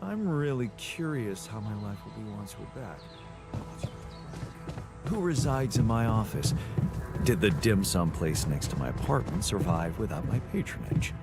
I'm really curious how my life will be once we're back. Who resides in my office? Did the dim sum place next to my apartment survive without my patronage?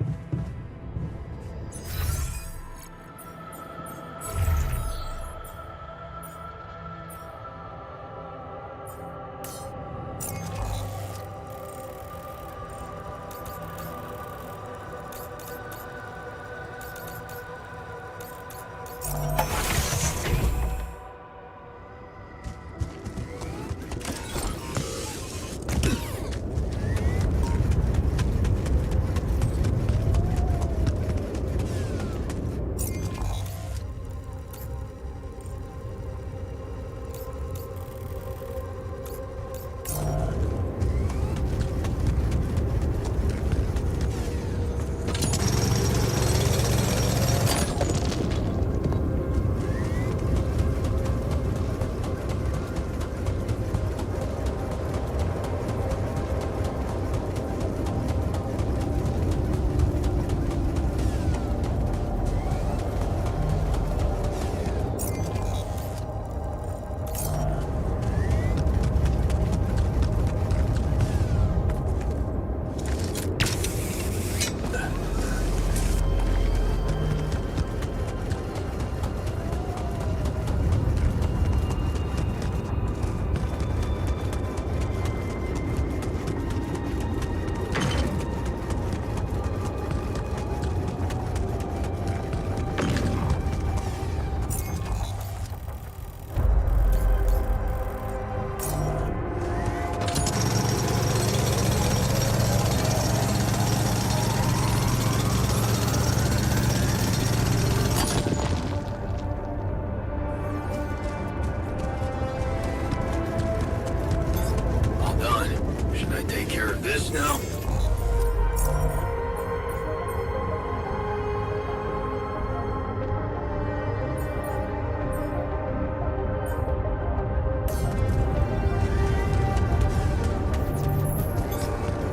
now?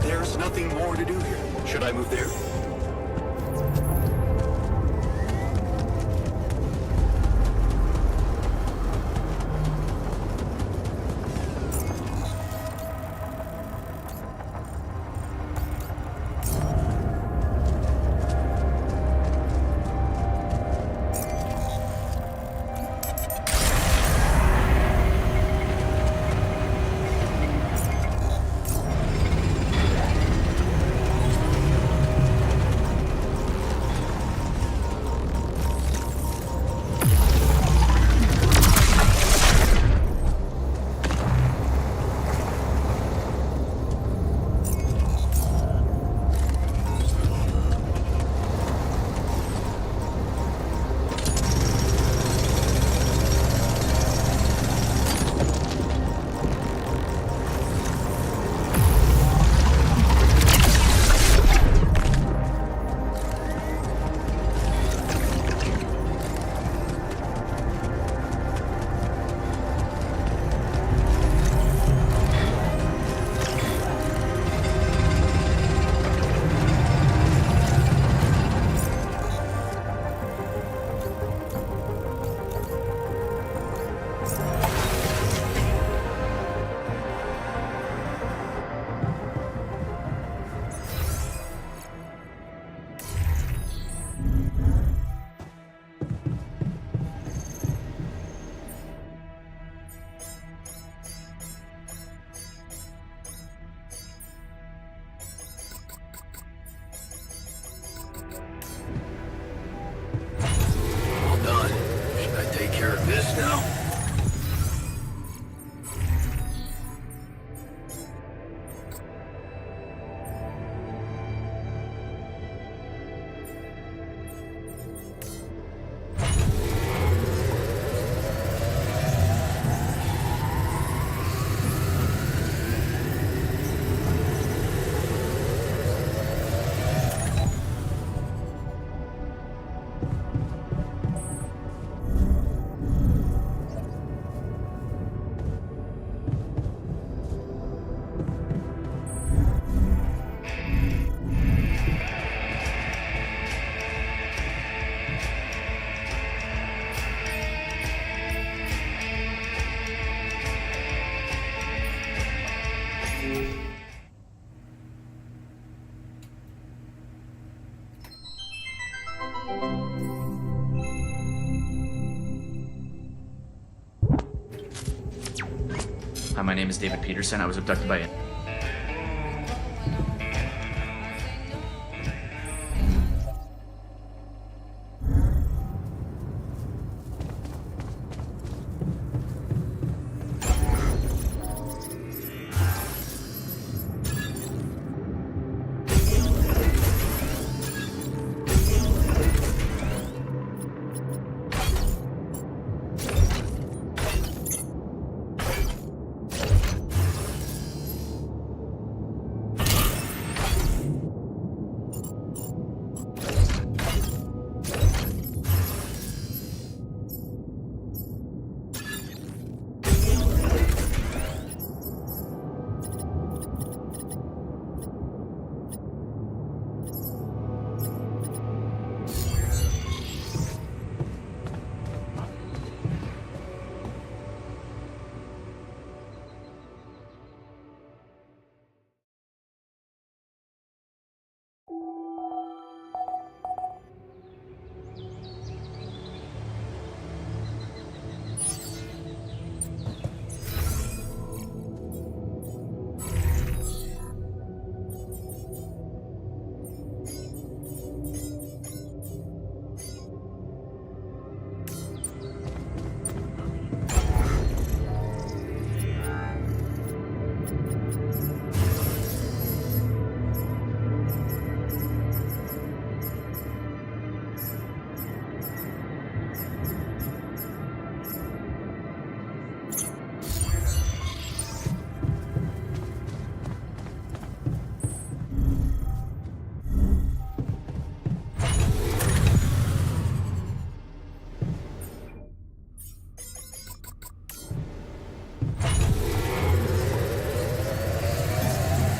There's nothing more to do here. Should I move there? Hi, my name is David Peterson. I was abducted by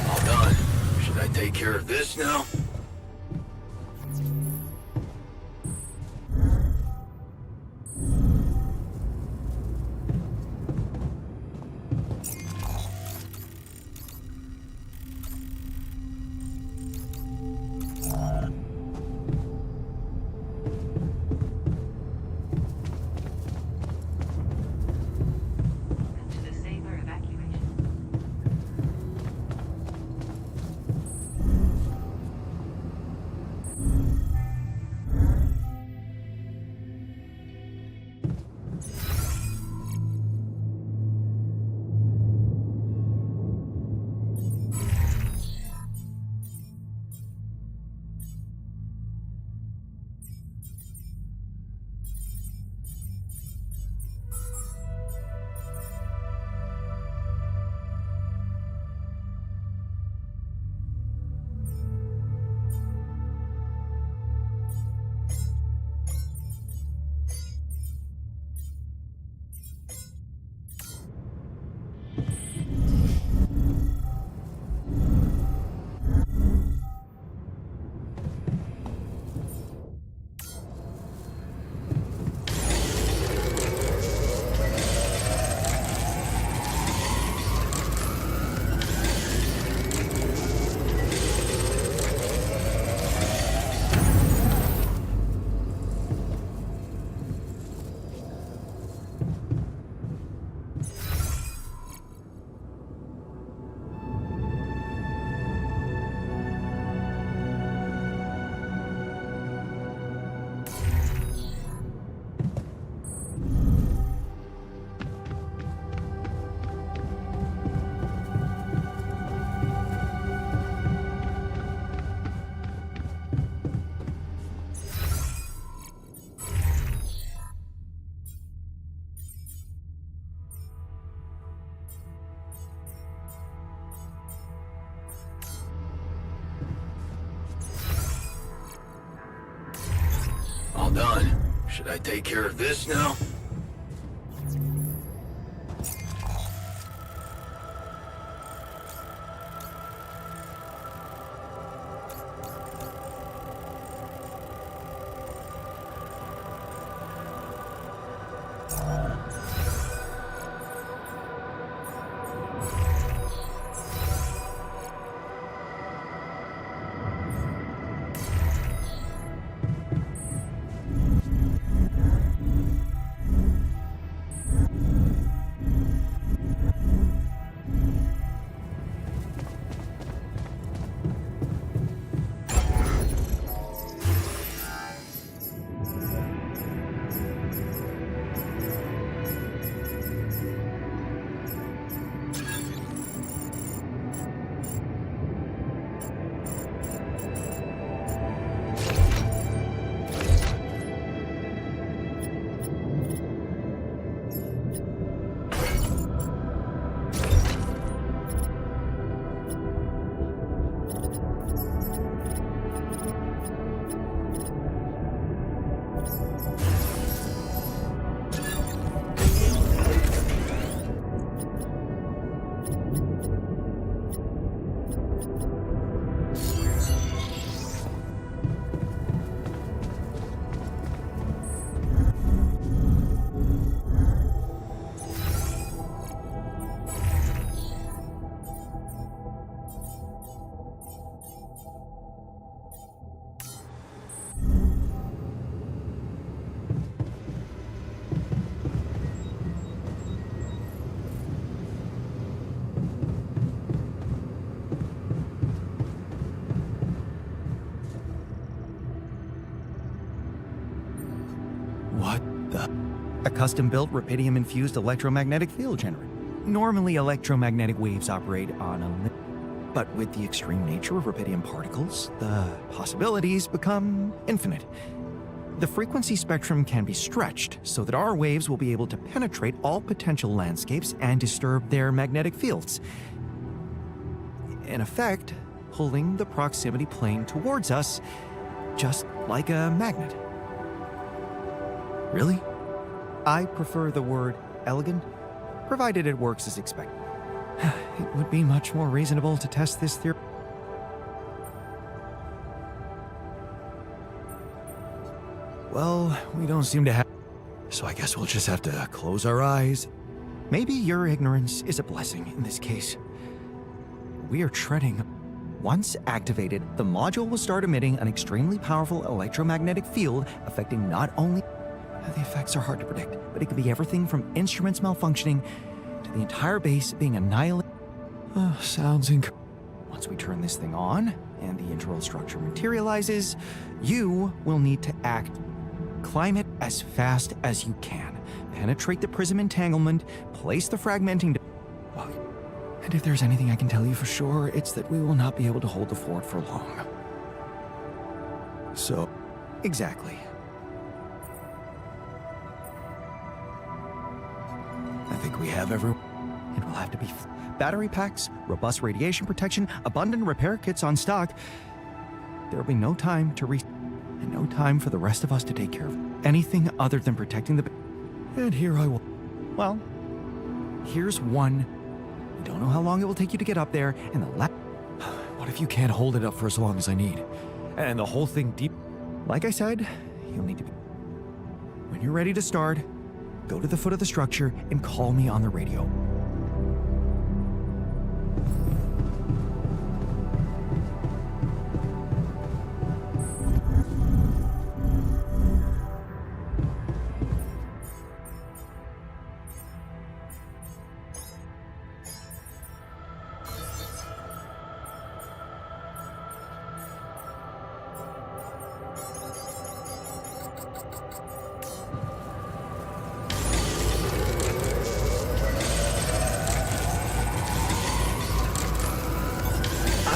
All done. Should I take care of this now? To the safer evacuation. All done. Should I take care of this now? A custom-built rubidium-infused electromagnetic field generator. Normally, electromagnetic waves operate on a but with the extreme nature of rubidium particles, the possibilities become infinite. The frequency spectrum can be stretched so that our waves will be able to penetrate all potential landscapes and disturb their magnetic fields. In effect, pulling the proximity plane towards us, just like a magnet. Really? I prefer the word elegant, provided it works as expected. It would be much more reasonable to test this theory. Well, we don't seem to have... So I guess we'll just have to close our eyes. Maybe your ignorance is a blessing in this case. We are treading. Once activated, the module will start emitting an extremely powerful electromagnetic field affecting not only... The effects are hard to predict, but it could be everything from instruments malfunctioning to the entire base being annihilated. Sounds Once we turn this thing on and the internal structure materializes, you will need to act. Climb it as fast as you can. Penetrate the prism entanglement, place the fragmenting... And if there's anything I can tell you for sure, it's that we will not be able to hold the fort for long. So, exactly. I think we have every... It will have to be battery packs, robust radiation protection, abundant repair kits on stock. There will be no time to and no time for the rest of us to take care of anything other than protecting the... And here I will... Well, here's one. We don't know how long it will take you to get up there, and the What if you can't hold it up for as long as I need? And the whole thing deep... Like I said, you'll need to be... When you're ready to start, go to the foot of the structure and call me on the radio.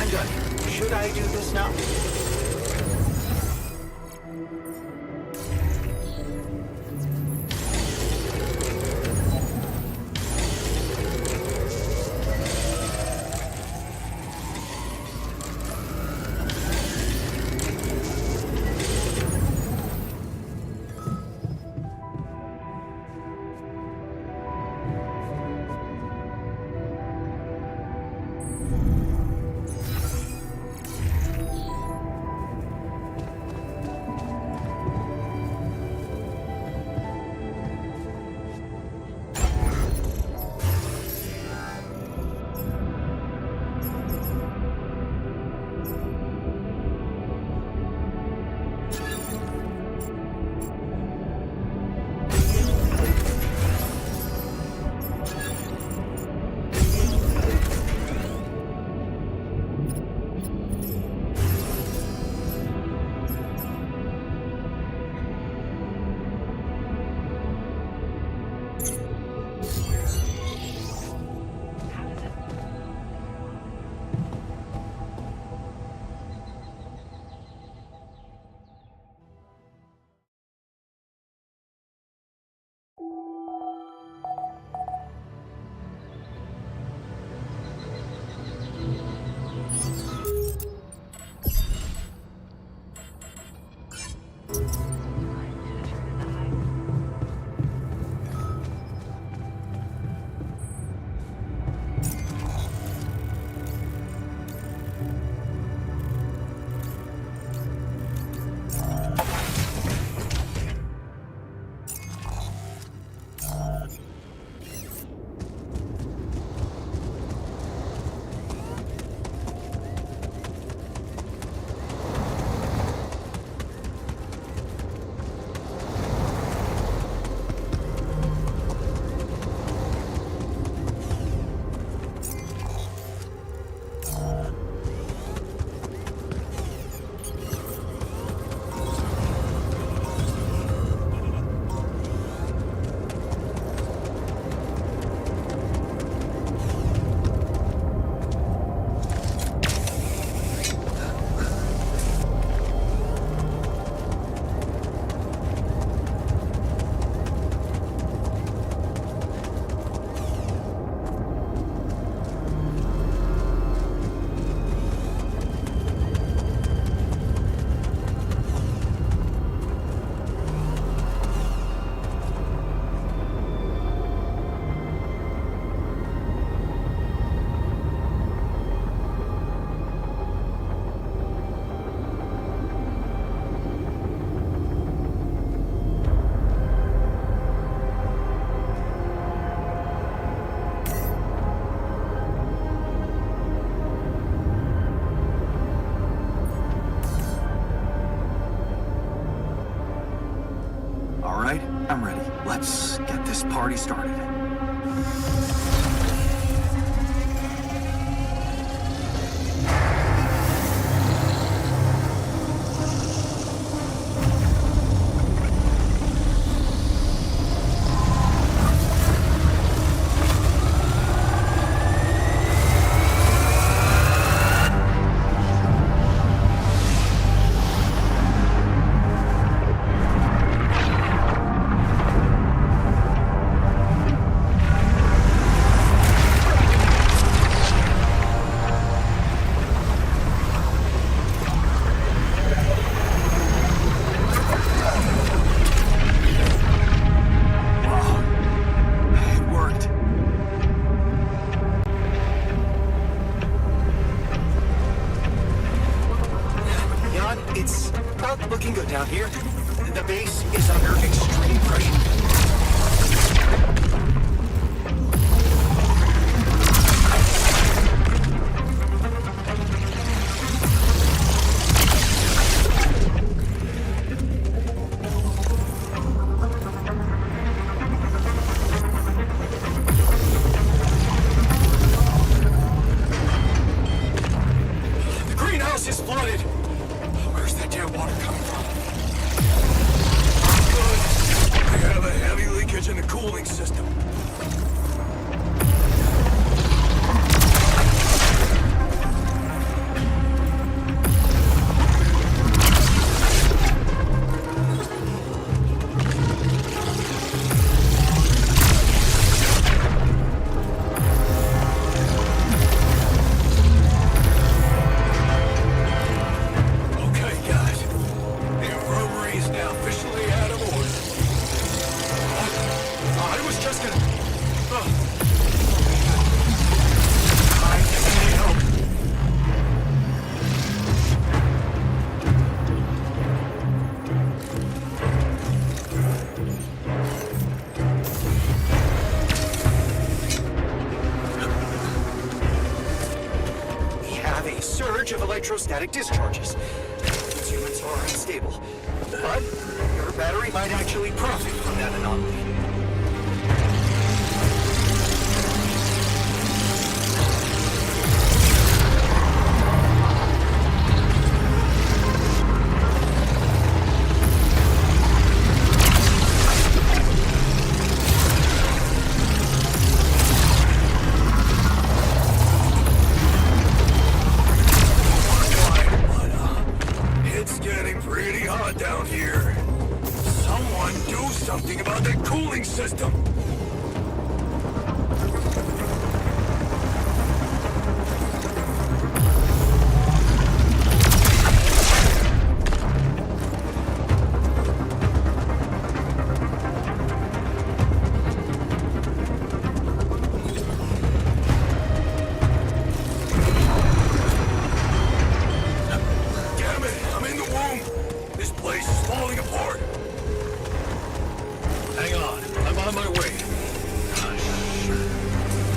I'm done. Should I do this now? I'm ready. Let's get this party started. It's not looking good down here. The base is under extreme pressure. The greenhouse is flooded. Where's that damn water coming from? Good. We have a heavy leakage in the cooling system. Surge of electrostatic discharges. These humans are unstable, but your battery might actually profit from that anomaly. Pretty hot down here. Someone do something about that cooling system. Damn it, I'm in the womb. This place is falling apart. Hang on, I'm on my way.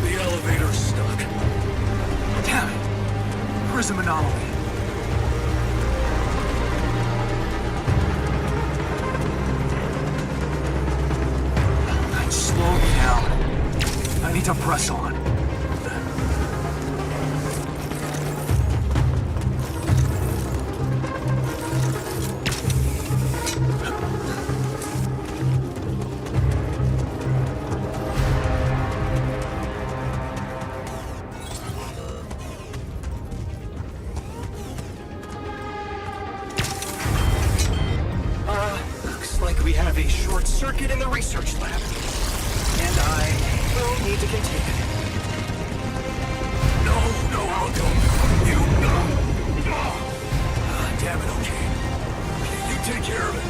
The elevator's stuck. Damn it! Prism anomaly. Slow me down. I need to press on. Looks like we have a short circuit in the research lab. And I will need to contain it. No, I'll go. You go. Damn it, okay. You take care of it.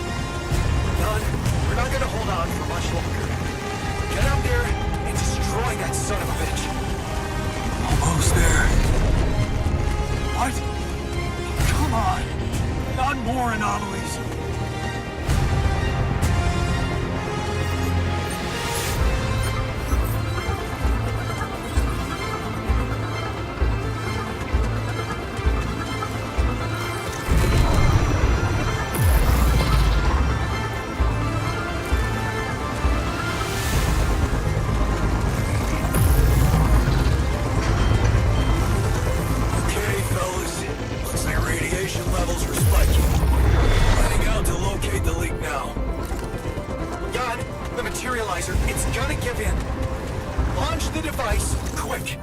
None. We're not gonna hold on for much longer. Get out there and destroy that son of a bitch. Almost there. What? Come on. Not more anomalies. materializer, it's gonna give in. Launch the device, quick.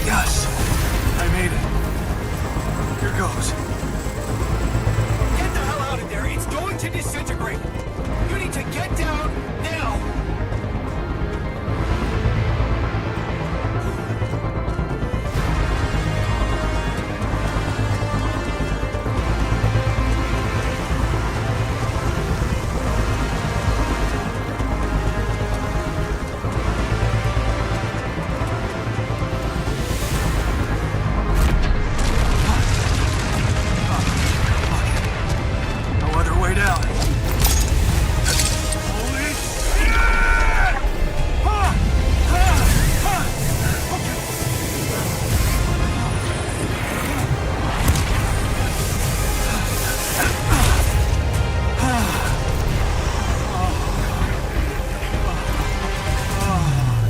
Yes! I made it. Here goes. Get the hell out of there, it's going to disintegrate. You need to get down now. No other way down. Holy shit!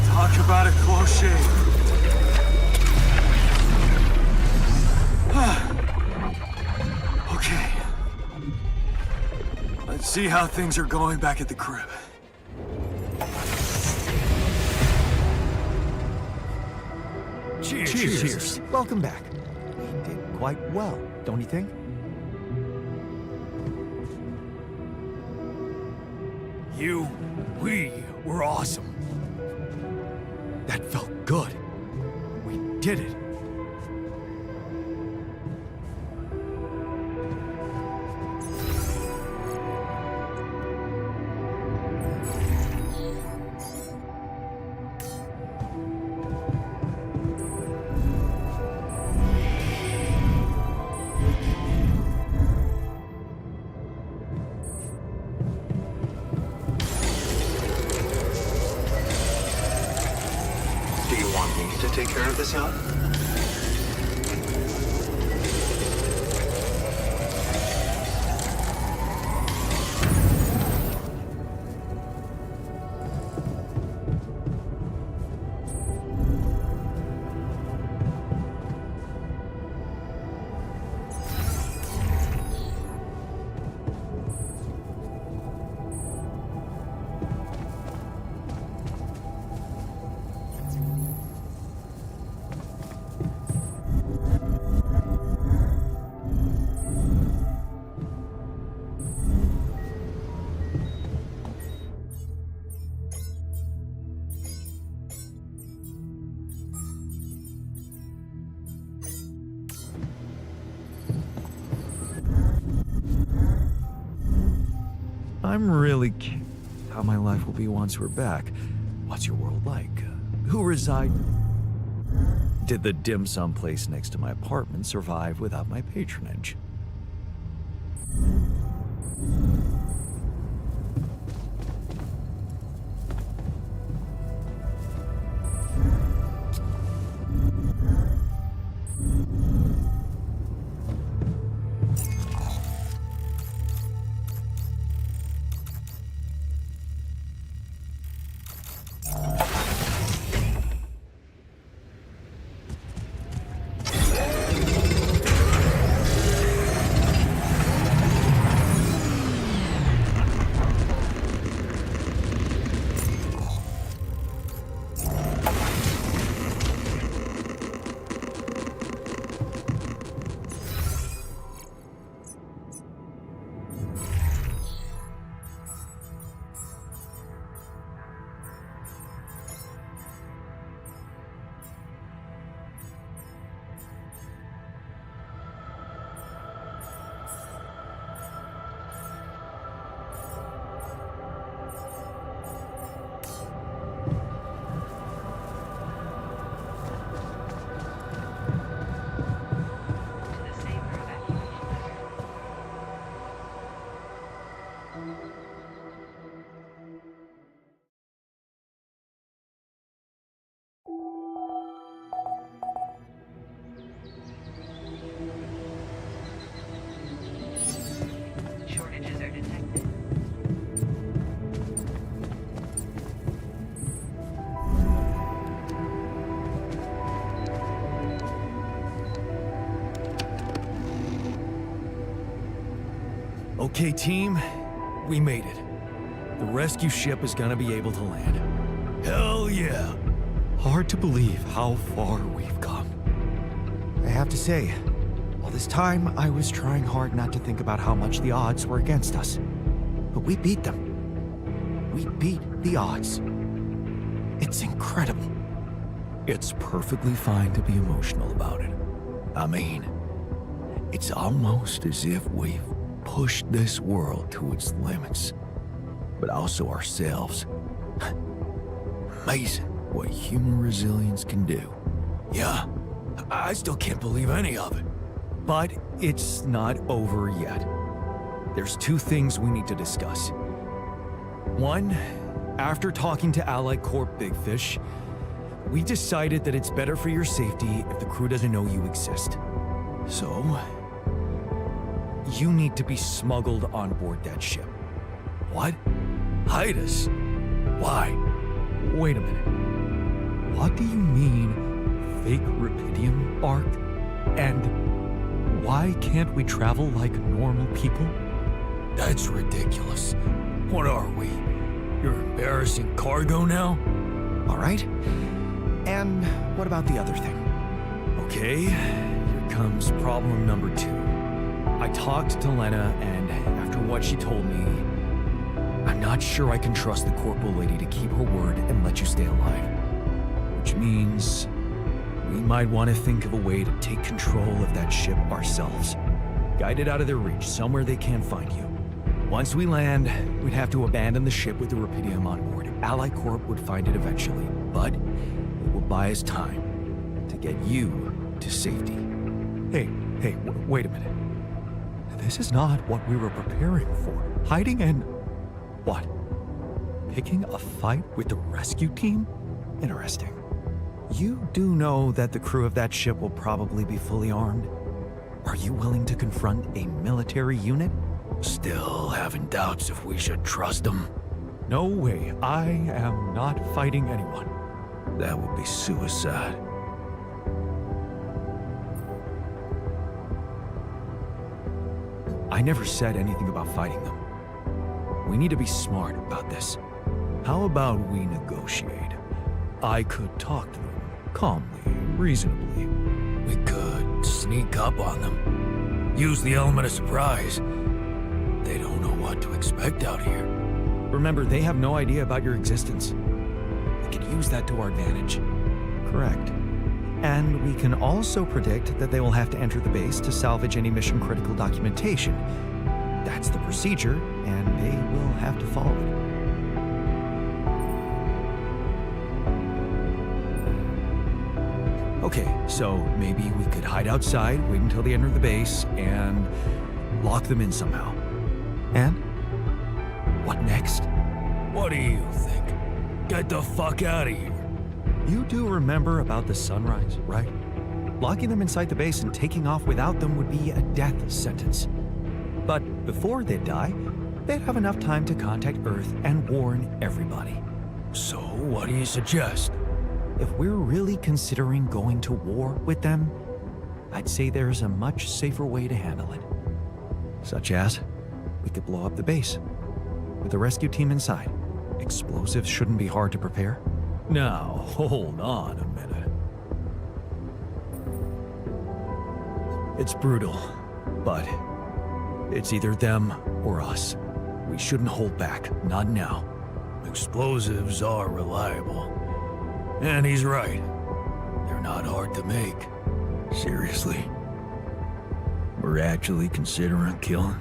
Talk about a close shave. Okay. Let's see how things are going back at the crib. Cheers. Welcome back. You did quite well, don't you think? We were awesome. That felt good. We did it. Do you want me to take care of this now? I'm really curious how my life will be once we're back. What's your world like? Who reside? Did the dim sum place next to my apartment survive without my patronage? Okay, team, we made it. The rescue ship is gonna be able to land. Hell yeah! Hard to believe how far we've come. I have to say, all this time I was trying hard not to think about how much the odds were against us. But we beat them. We beat the odds. It's incredible. It's perfectly fine to be emotional about it. I mean, it's almost as if we've pushed this world to its limits, but also ourselves. Amazing what human resilience can do. Yeah, I still can't believe any of it. But it's not over yet. There's two things we need to discuss. One, after talking to Allied Corp Big Fish, we decided that it's better for your safety if the crew doesn't know you exist. So, you need to be smuggled on board that ship. What? Hide us? Why? Wait a minute. What do you mean, fake Rapidium arc? And why can't we travel like normal people? That's ridiculous. What are we? Your embarrassing cargo now? All right. And what about the other thing? Okay, here comes problem number 2. I talked to Lena, and after what she told me, I'm not sure I can trust the corporal lady to keep her word and let you stay alive. Which means we might want to think of a way to take control of that ship ourselves. Guide it out of their reach, somewhere they can't find you. Once we land, we'd have to abandon the ship with the Rapidium on board. Allied Corp would find it eventually, but it will buy us time to get you to safety. Hey, wait a minute. This is not what we were preparing for. Hiding and... what? Picking a fight with the rescue team? Interesting. You do know that the crew of that ship will probably be fully armed? Are you willing to confront a military unit? Still having doubts if we should trust them? No way. I am not fighting anyone. That would be suicide. I never said anything about fighting them. We need to be smart about this. How about we negotiate? I could talk to them, calmly, reasonably. We could sneak up on them. Use the element of surprise. They don't know what to expect out here. Remember, they have no idea about your existence. We could use that to our advantage. Correct. And we can also predict that they will have to enter the base to salvage any mission-critical documentation. That's the procedure, and they will have to follow it. Okay, so maybe we could hide outside, wait until they enter the base, and lock them in somehow. And? What next? What do you think? Get the fuck out of here. You do remember about the sunrise, right? Locking them inside the base and taking off without them would be a death sentence. But before they die, they'd have enough time to contact Earth and warn everybody. So what do you suggest? If we're really considering going to war with them, I'd say there's a much safer way to handle it. Such as, we could blow up the base with the rescue team inside. Explosives shouldn't be hard to prepare. Now, hold on a minute. It's brutal, but it's either them or us. We shouldn't hold back, not now. Explosives are reliable. And he's right. They're not hard to make. Seriously? We're actually considering killing?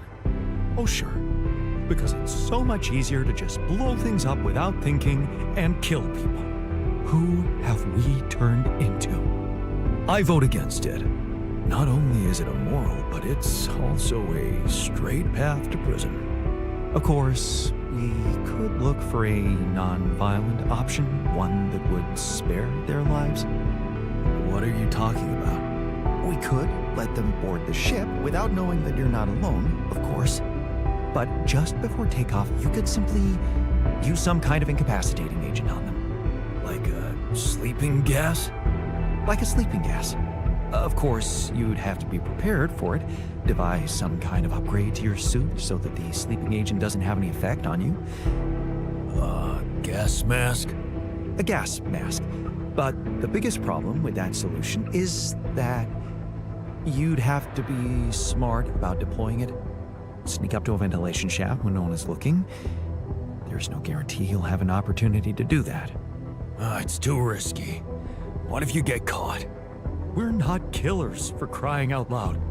Oh, sure. Because it's so much easier to just blow things up without thinking and kill people. Who have we turned into? I vote against it. Not only is it immoral, but it's also a straight path to prison. Of course, we could look for a non-violent option, one that would spare their lives. What are you talking about? We could let them board the ship without knowing that you're not alone, of course. But just before takeoff, you could simply use some kind of incapacitating agent on them. Like a sleeping gas? Like a sleeping gas. Of course, you'd have to be prepared for it, devise some kind of upgrade to your suit so that the sleeping agent doesn't have any effect on you. Gas mask? A gas mask. But the biggest problem with that solution is that you'd have to be smart about deploying it. Sneak up to a ventilation shaft when no one is looking. There's no guarantee you'll have an opportunity to do that. It's too risky. What if you get caught? We're not killers, for crying out loud.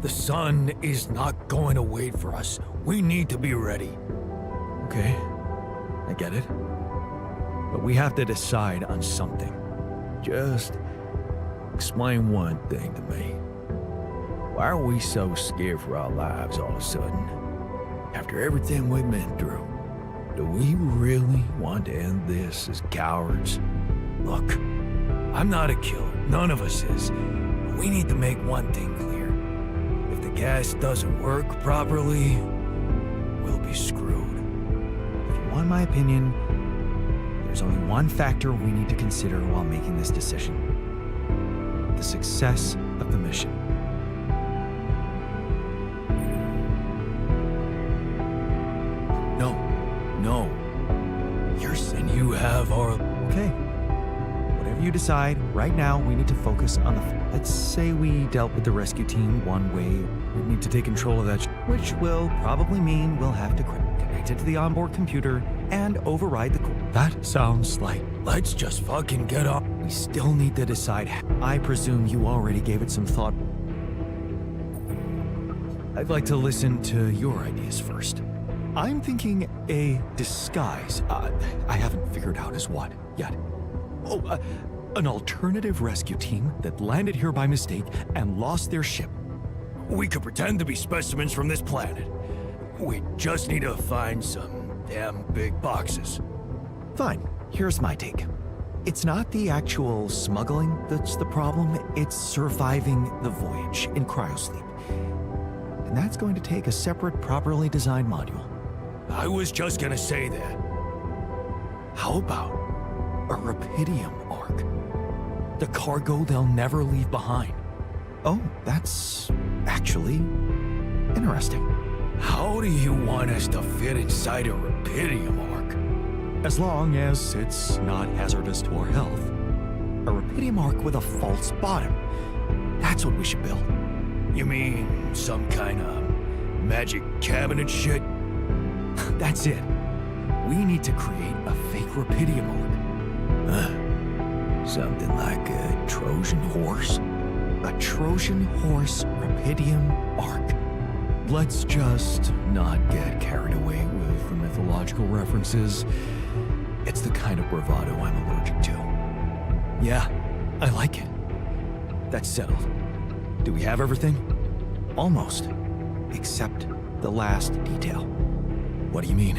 The sun is not going to wait for us. We need to be ready. Okay, I get it. But we have to decide on something. Just explain one thing to me. Why are we so scared for our lives all of a sudden? After everything we've been through, do we really want to end this as cowards? Look, I'm not a killer. None of us is. But we need to make one thing clear. If the gas doesn't work properly, we'll be screwed. If you want my opinion, there's only one factor we need to consider while making this decision: the success of the mission. No. And you have our... Okay. Whatever you decide, right now we need to focus on the... Let's say we dealt with the rescue team one way. We need to take control of that, which will probably mean we'll have to connect it to the onboard computer and override the... That sounds like... Let's just fucking get on. We still need to decide. I presume you already gave it some thought. I'd like to listen to your ideas first. I'm thinking a disguise. I haven't figured out as what yet. An alternative rescue team that landed here by mistake and lost their ship. We could pretend to be specimens from this planet. We just need to find some damn big boxes. Fine. Here's my take. It's not the actual smuggling that's the problem, it's surviving the voyage in cryosleep. And that's going to take a separate, properly designed module. I was just gonna say that. How about a Rapidium arc? The cargo they'll never leave behind. Oh, that's actually interesting. How do you want us to fit inside a Rapidium arc? As long as it's not hazardous to our health. A Rapidium arc with a false bottom. That's what we should build. You mean some kind of magic cabinet shit? That's it. We need to create a fake Rapidium arc. Something like a Trojan horse? A Trojan horse Rapidium arc. Let's just not get carried away with the mythological references. It's the kind of bravado I'm allergic to. Yeah, I like it. That's settled. Do we have everything? Almost. Except the last detail. What do you mean?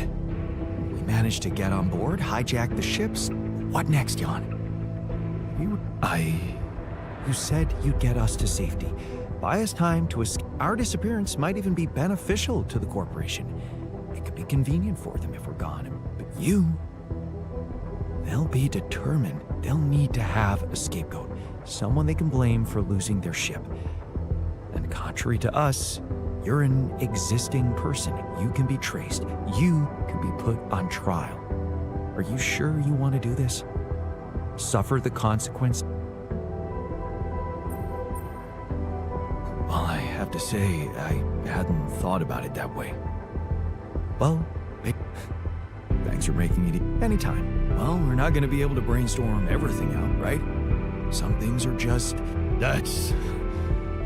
We managed to get on board, hijack the ships. What next, Jan? You said you'd get us to safety. Buy us time to escape. Our disappearance might even be beneficial to the corporation. It could be convenient for them if we're gone. But they'll be determined. They'll need to have a scapegoat. Someone they can blame for losing their ship. And contrary to us, you're an existing person. You can be traced. You can be put on trial. Are you sure you want to do this? Suffer the consequence? Well, I have to say, I hadn't thought about it that way. Well, thanks for making it anytime. Well, we're not going to be able to brainstorm everything out, right? Some things are just... That's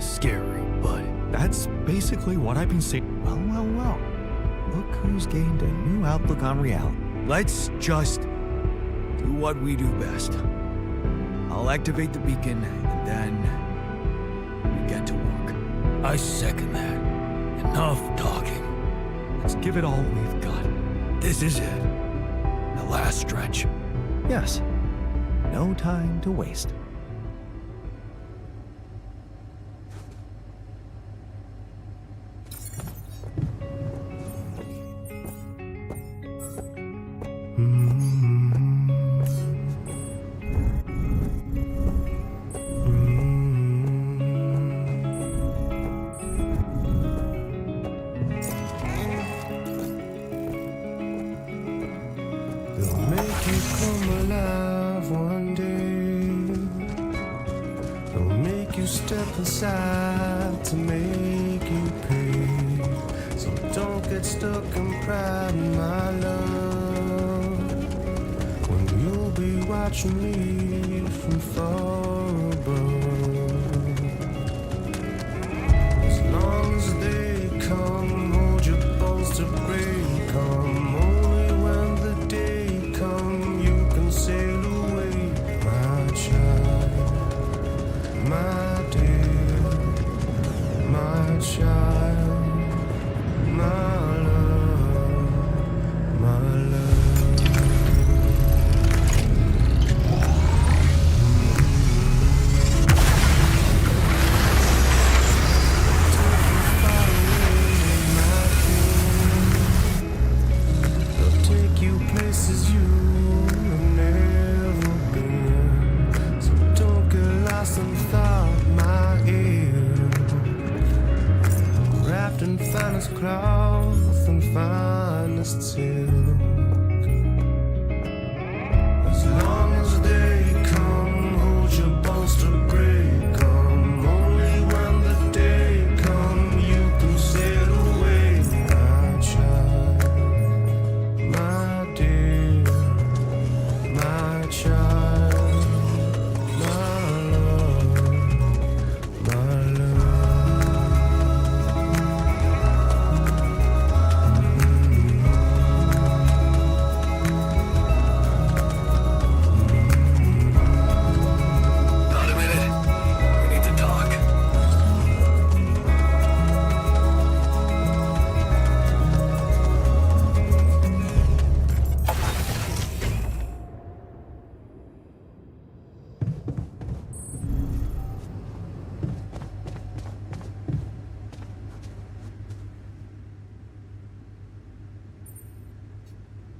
scary, but... That's basically what I've been saying. Well. Look who's gained a new outlook on reality. Let's just do what we do best. I'll activate the beacon, and then we get to work. I second that. Enough talking. Let's give it all we've got. This is it. The last stretch. Yes. No time to waste. step aside to make you pay. So don't get stuck in pride, my love, when you'll be watching me from far above. As long as they come, hold your bones to break come. Only when the day come, you can sail away, my child, my dear, my child, my love, my love. They'll take you places you have never been. So don't get lost in thought, my ear. Wrapped in finest cloth and finest silk. As long as they come, hold your bones to break come. Only when the day come, you can sail away, my child, my dear, my child, my love, my love. Not a minute. We need to talk.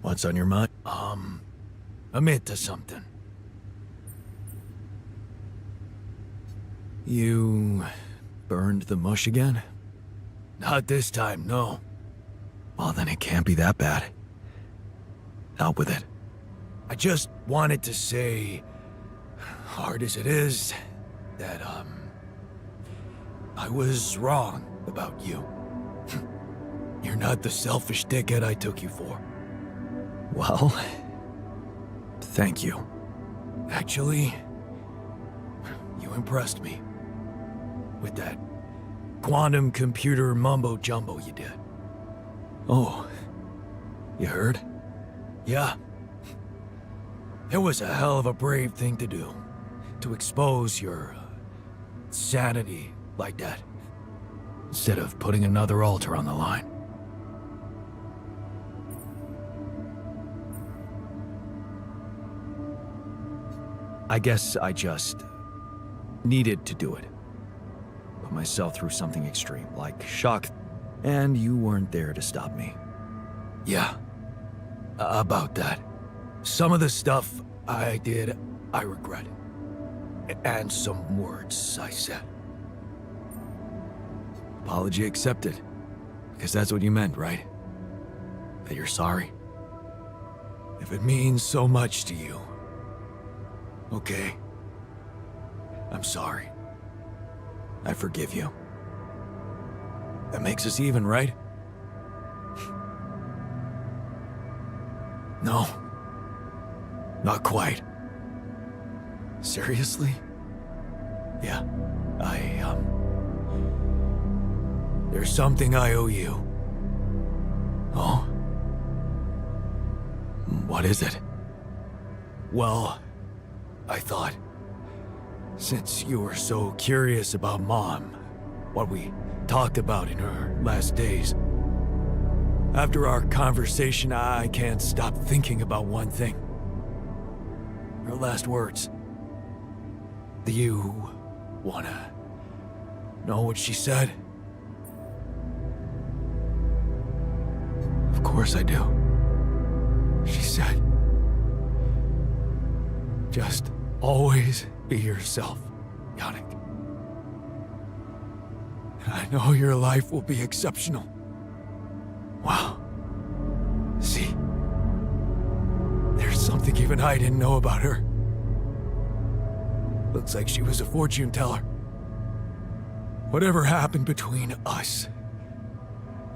What's on your mind? I'm into something. You burned the mush again? Not this time, no. Well, then it can't be that bad. Out with it. I just wanted to say, hard as it is, that, I was wrong about you. You're not the selfish dickhead I took you for. Well, thank you. Actually, you impressed me. With that quantum computer mumbo-jumbo you did. Oh, you heard? Yeah. It was a hell of a brave thing to do. To expose your sanity like that. Instead of putting another altar on the line. I guess I just needed to do it. Put myself through something extreme, like shock, and you weren't there to stop me. Yeah. About that. Some of the stuff I did, I regret. And some words I said. Apology accepted. Because that's what you meant, right? That you're sorry? If it means so much to you. Okay. I'm sorry. I forgive you. That makes us even, right? No. Not quite. Seriously? Yeah. There's something I owe you. Oh? What is it? Well, I thought, since you were so curious about Mom, what we talked about in her last days, after our conversation, I can't stop thinking about one thing. Her last words. Do you wanna know what she said? Of course I do. She said, just always be yourself, Yannick. And I know your life will be exceptional. Wow. See, there's something even I didn't know about her. Looks like she was a fortune teller. Whatever happened between us,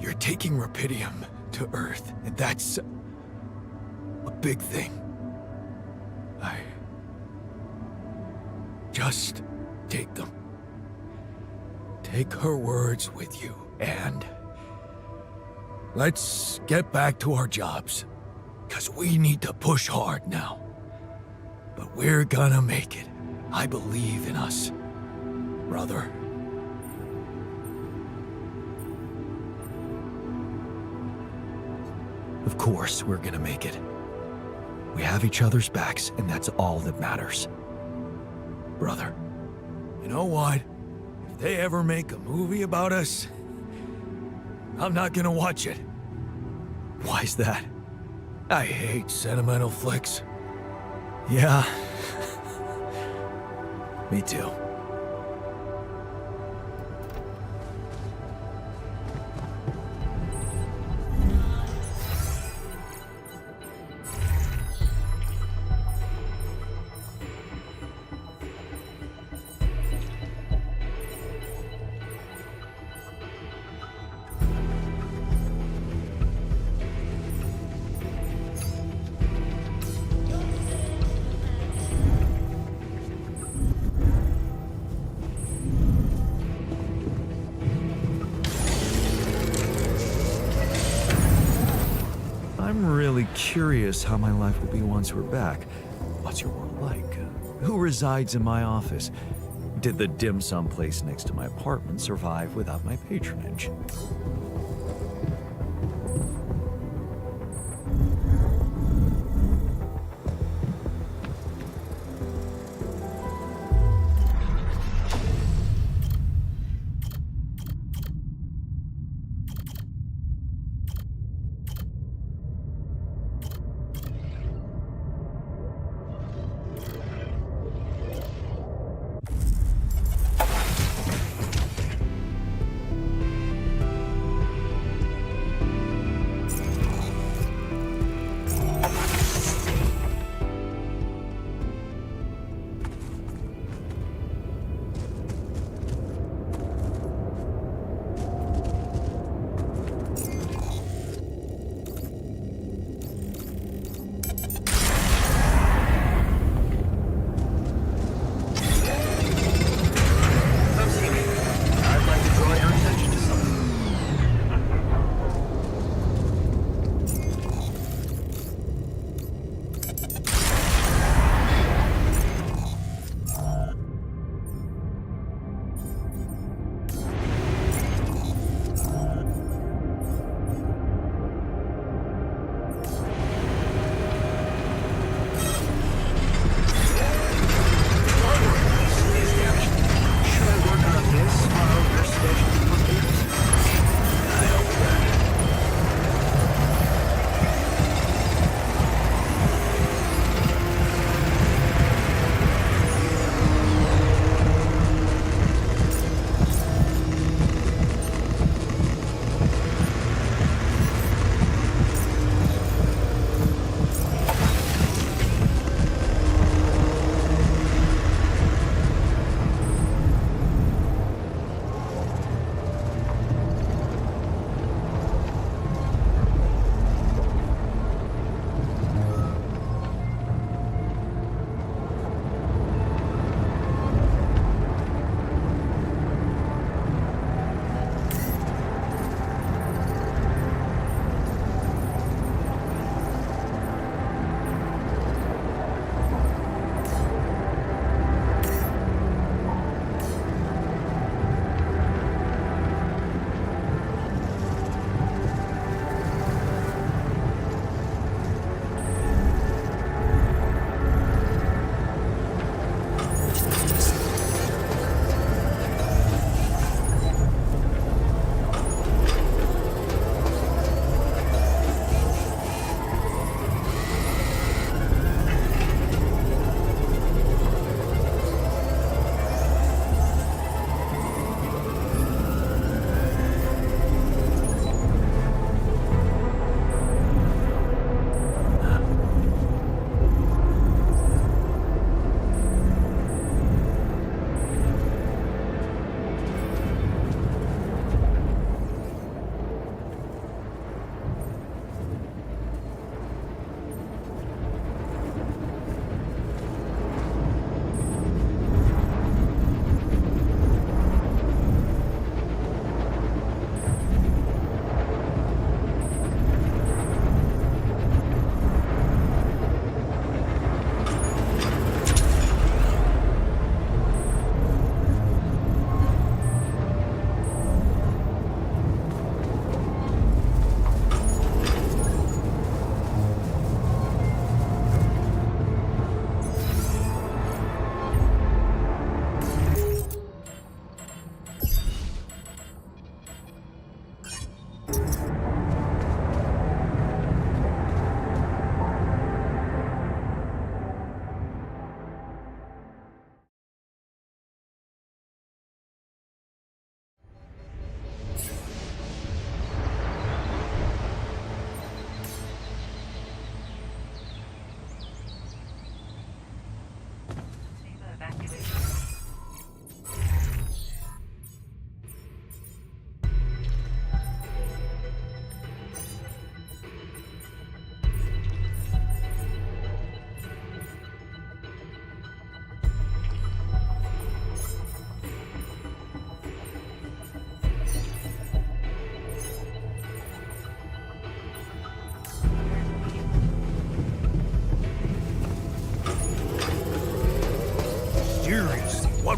you're taking Rapidium to Earth, and that's a big thing. Just take them. Take her words with you, and let's get back to our jobs, because we need to push hard now. But we're gonna make it. I believe in us, brother. Of course we're gonna make it. We have each other's backs, and that's all that matters. Brother. You know what? If they ever make a movie about us, I'm not gonna watch it. Why's that? I hate sentimental flicks. Yeah. Me too. I'm really curious how my life will be once we're back. What's your world like? Who resides in my office? Did the dim sum place next to my apartment survive without my patronage?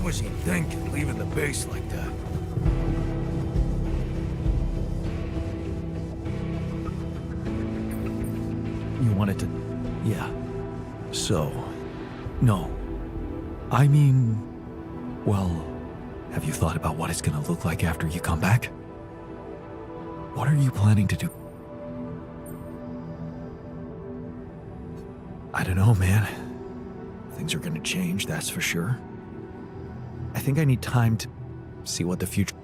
What was he thinking, leaving the base like that? You wanted to... Yeah. So... No. I mean... Well... Have you thought about what it's gonna look like after you come back? What are you planning to do? I don't know, man. Things are gonna change, that's for sure. I think I need time to see what the future...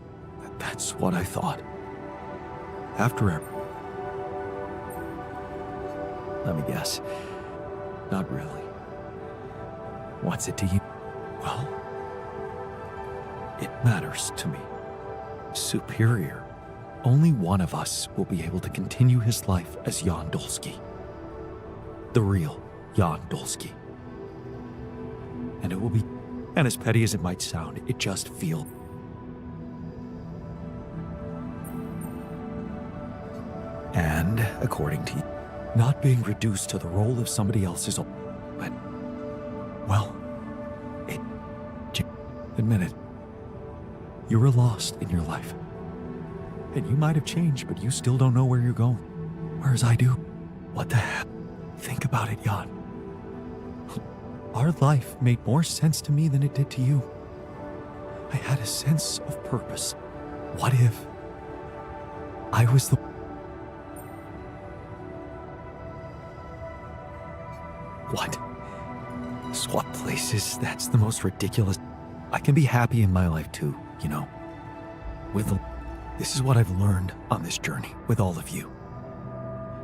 That's what I thought. After every... Let me guess. Not really. What's it to you? Well, it matters to me. Superior. Only one of us will be able to continue his life as Jan Dolsky. The real Jan Dolsky. And it will be, and as petty as it might sound, it just feels. And, according to you, not being reduced to the role of somebody else's, but, well, admit it. You were lost in your life. And you might have changed, but you still don't know where you're going. Whereas I do. What the hell? Think about it, Jan. Our life made more sense to me than it did to you. I had a sense of purpose. What if I was the... What? Swap places? That's the most ridiculous... I can be happy in my life too, you know. This is what I've learned on this journey with all of you.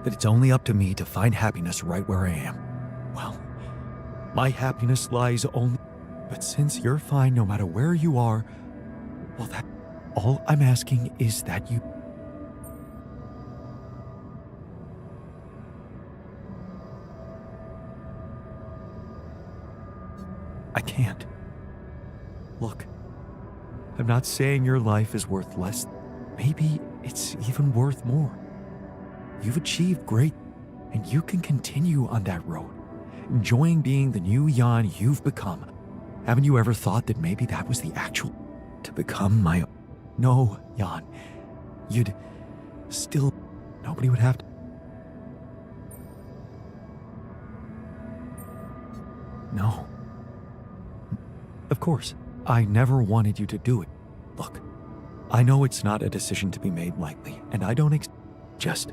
That it's only up to me to find happiness right where I am. Well, my happiness lies only... But since you're fine no matter where you are, well, that... All I'm asking is that you... I can't. Look, I'm not saying your life is worth less. Maybe it's even worth more. You've achieved great, and you can continue on that road, enjoying being the new Jan you've become. Haven't you ever thought that maybe that was the actual... To become my... No, Jan. You'd... Still... Nobody would have to... No. Of course, I never wanted you to do it. Look, I know it's not a decision to be made lightly, and I don't just...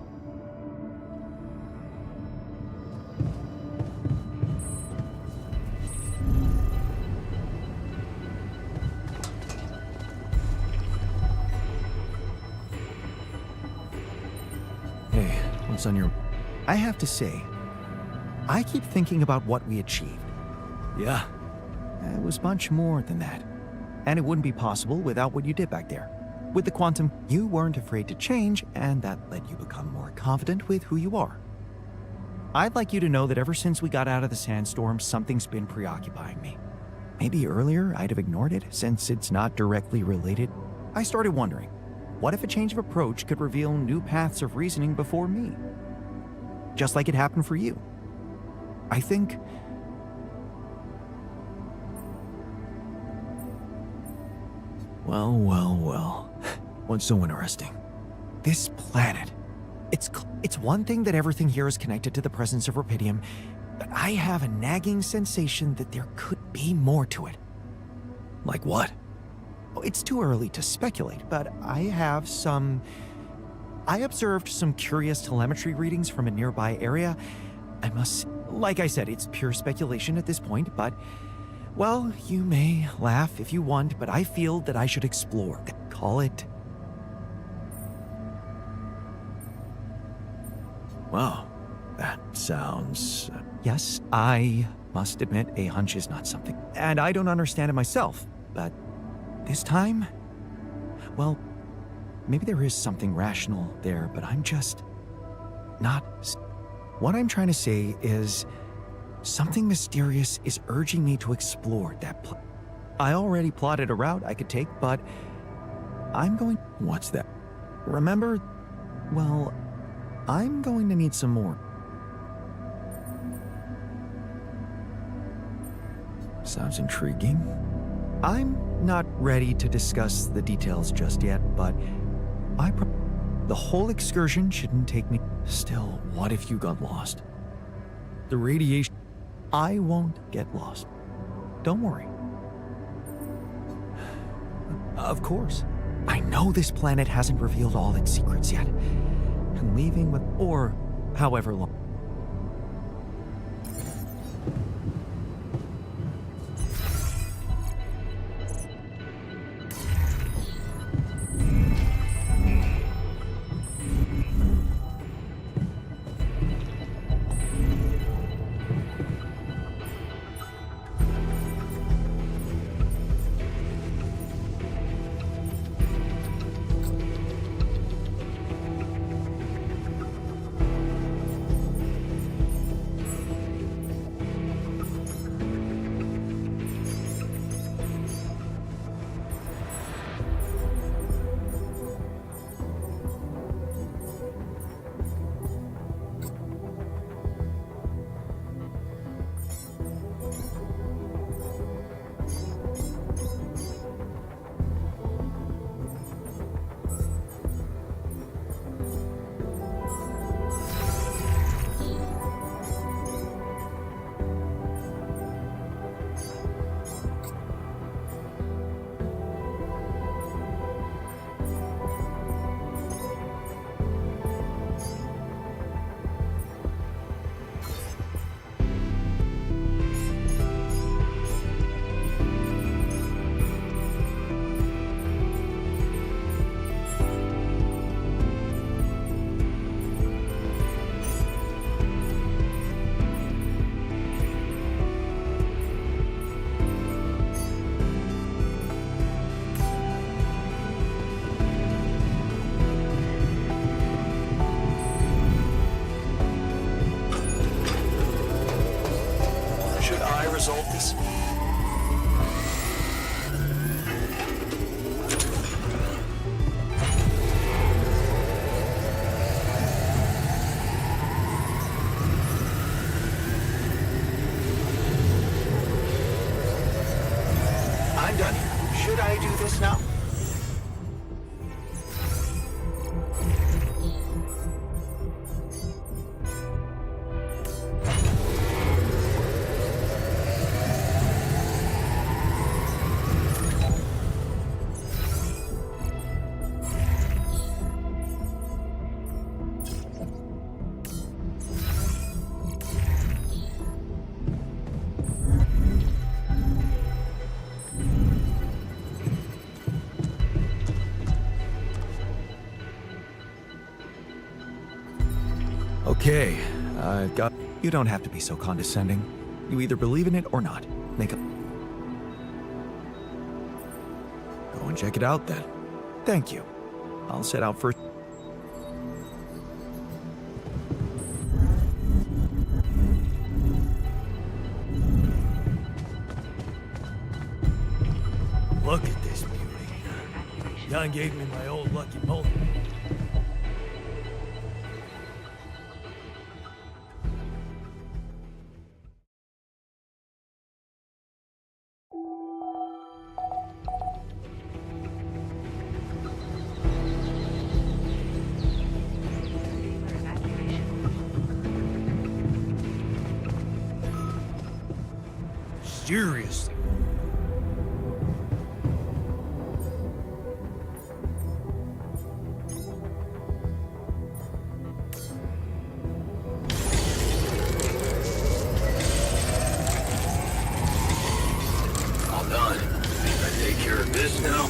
Hey, what's on your... I have to say, I keep thinking about what we achieved. Yeah? It was much more than that. And it wouldn't be possible without what you did back there. With the quantum, you weren't afraid to change, and that let you become more confident with who you are. I'd like you to know that ever since we got out of the sandstorm, something's been preoccupying me. Maybe earlier I'd have ignored it, since it's not directly related. I started wondering, what if a change of approach could reveal new paths of reasoning before me? Just like it happened for you. I think... Well. What's so interesting? This planet. It's one thing that everything here is connected to the presence of Rapidium, but I have a nagging sensation that there could be more to it. Like what? Oh, it's too early to speculate, but I observed some curious telemetry readings from a nearby area. Like I said, it's pure speculation at this point, but... Well, you may laugh if you want, but I feel that I should explore. Call it... Wow, that sounds... Yes, I must admit a hunch is not something. And I don't understand it myself, but this time... Well, maybe there is something rational there, but I'm just... not... What I'm trying to say is... Something mysterious is urging me to explore that place. I already plotted a route I could take, but I'm going... What's that? Remember? Well, I'm going to need some more. Sounds intriguing. I'm not ready to discuss the details just yet, but the whole excursion shouldn't take me. Still, what if you got lost? The radiation. I won't get lost. Don't worry. Of course. I know this planet hasn't revealed all its secrets yet. And leaving with, or however long. Should I resolve this? I'm done here. Should I do this now? Okay, I've got. You don't have to be so condescending. You either believe in it or not. Make up. Go and check it out then. Thank you. I'll set out first. Look at this beauty. Jan gave me my old lucky moment. Seriously. All done. I take care of this now.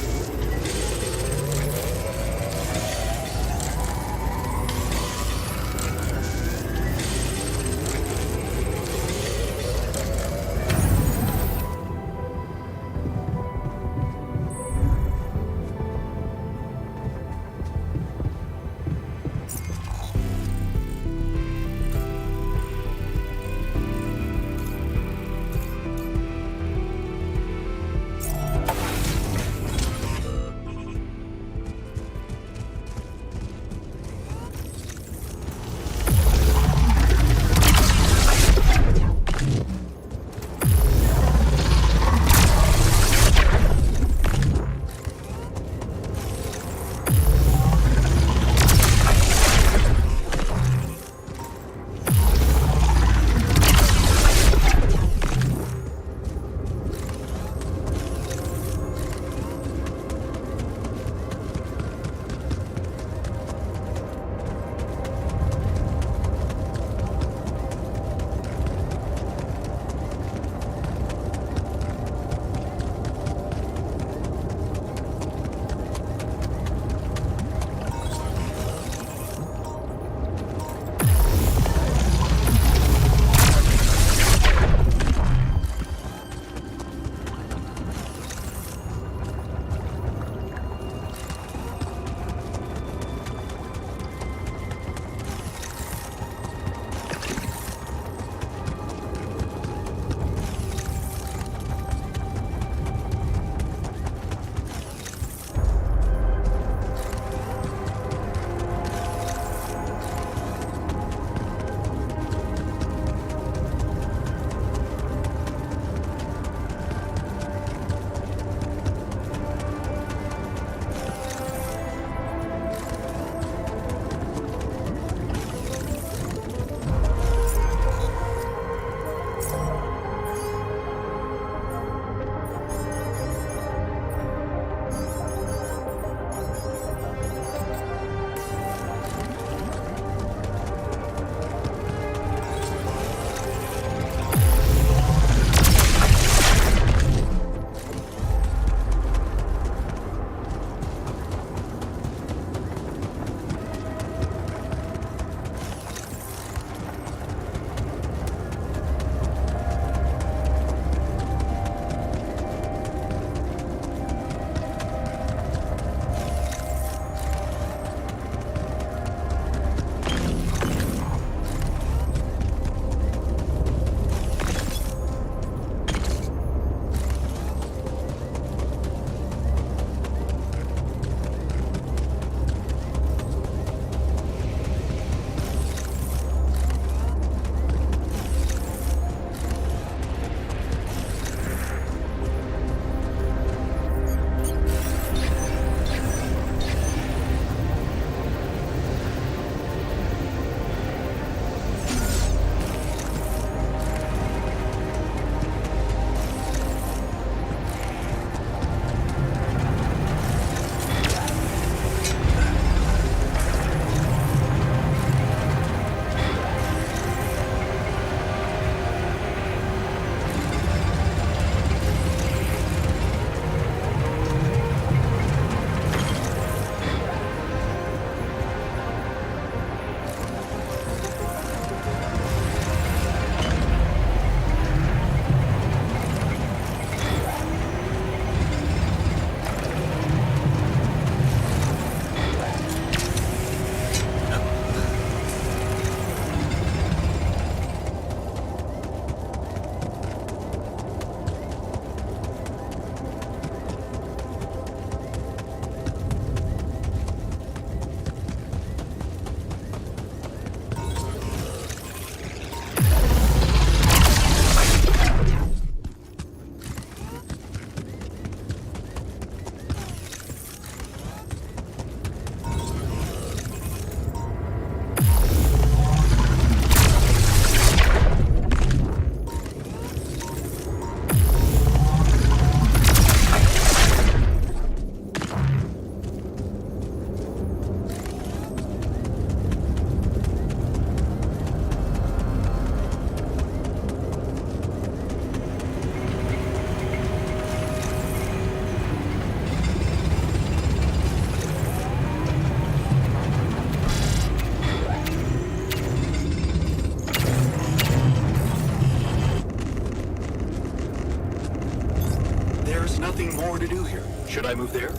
to do here. Should I move there?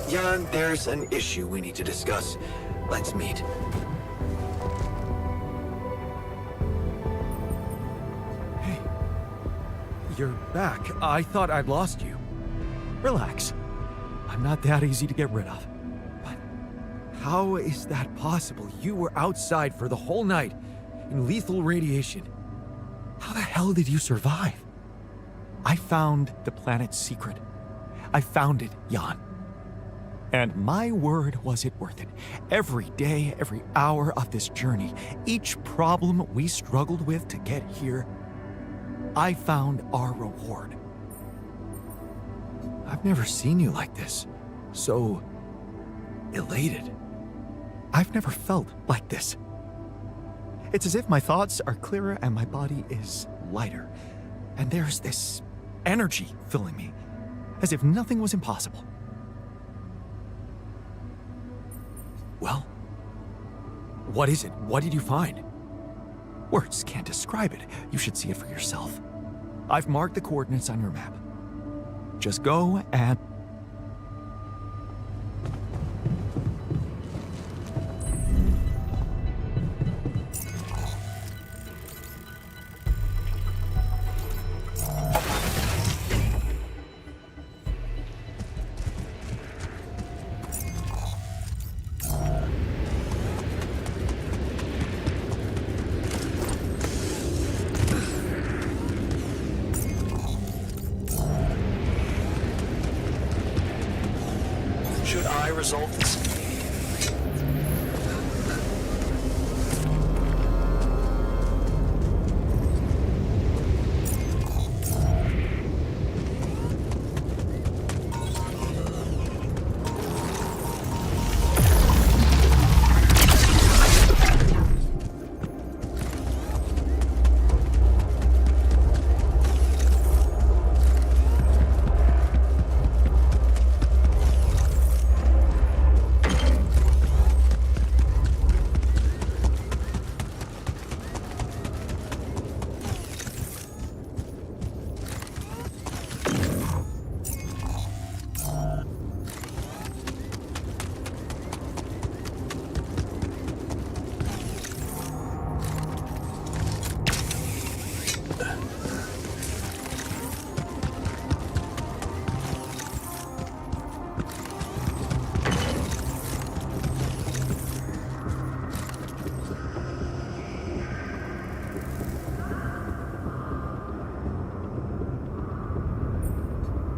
Jan, there's an issue we need to discuss. Let's meet. Hey. You're back. I thought I'd lost you. Relax. I'm not that easy to get rid of. But how is that possible? You were outside for the whole night in lethal radiation. How the hell did you survive? I found the planet's secret. I found it, Jan. And my word, was it worth it. Every day, every hour of this journey, each problem we struggled with to get here, I found our reward. I've never seen you like this. So elated. I've never felt like this. It's as if my thoughts are clearer and my body is lighter. And there's this energy filling me, as if nothing was impossible. Well, what is it? What did you find? Words can't describe it. You should see it for yourself. I've marked the coordinates on your map. Just go and... Should I resolve this?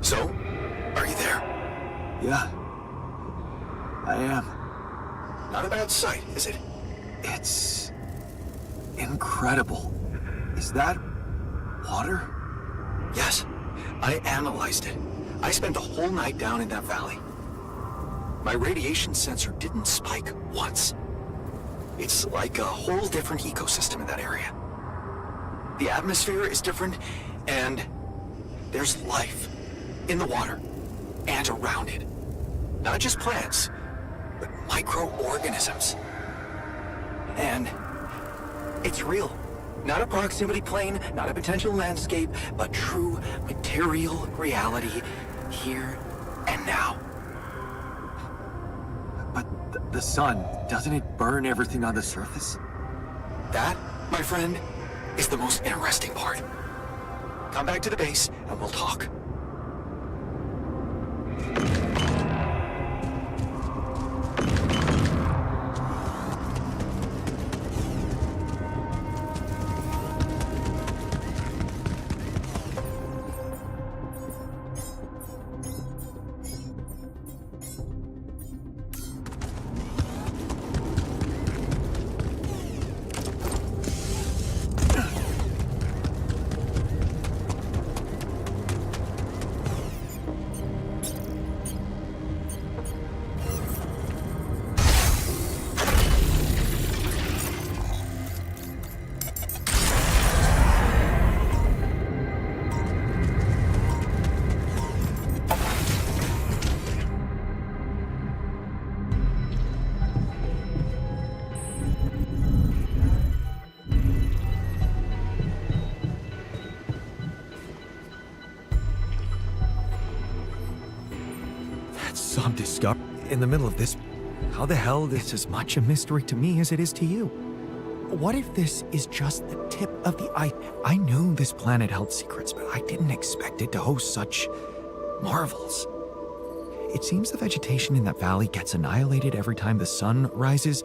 So, are you there? Yeah, I am. Not a bad sight, is it? It's incredible. Is that water? Yes, I analyzed it. I spent the whole night down in that valley. My radiation sensor didn't spike once. It's like a whole different ecosystem in that area. The atmosphere is different, and there's life in the water and around it. Not just plants, but microorganisms. And it's real. Not a proximity plane, not a potential landscape, but true material reality here and now. But The sun, doesn't it burn everything on the surface? That, my friend, is the most interesting part. Come back to the base and we'll talk. Some discovery in the middle of this. How the hell this is as much a mystery to me as it is to you? What if this is just the tip of the ice? I knew this planet held secrets, but I didn't expect it to host such marvels. It seems the vegetation in that valley gets annihilated every time the sun rises,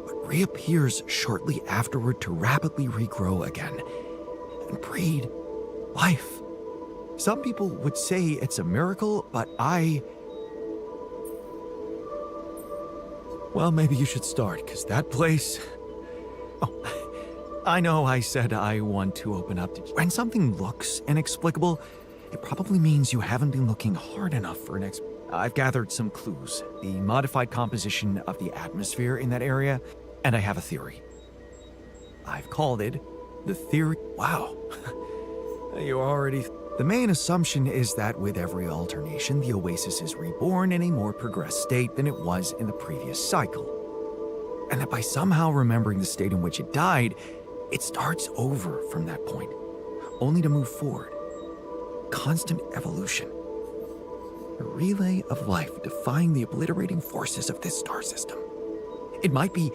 but reappears shortly afterward to rapidly regrow again and breed life. Some people would say it's a miracle, but well, maybe you should start, because that place... Oh, I know I said I want to open up to... When something looks inexplicable, it probably means you haven't been looking hard enough for an I've gathered some clues. The modified composition of the atmosphere in that area, and I have a theory. I've called it the theory... Wow. You already... The main assumption is that with every alternation, the oasis is reborn in a more progressed state than it was in the previous cycle. And that by somehow remembering the state in which it died, it starts over from that point, only to move forward. Constant evolution. A relay of life defying the obliterating forces of this star system. It might be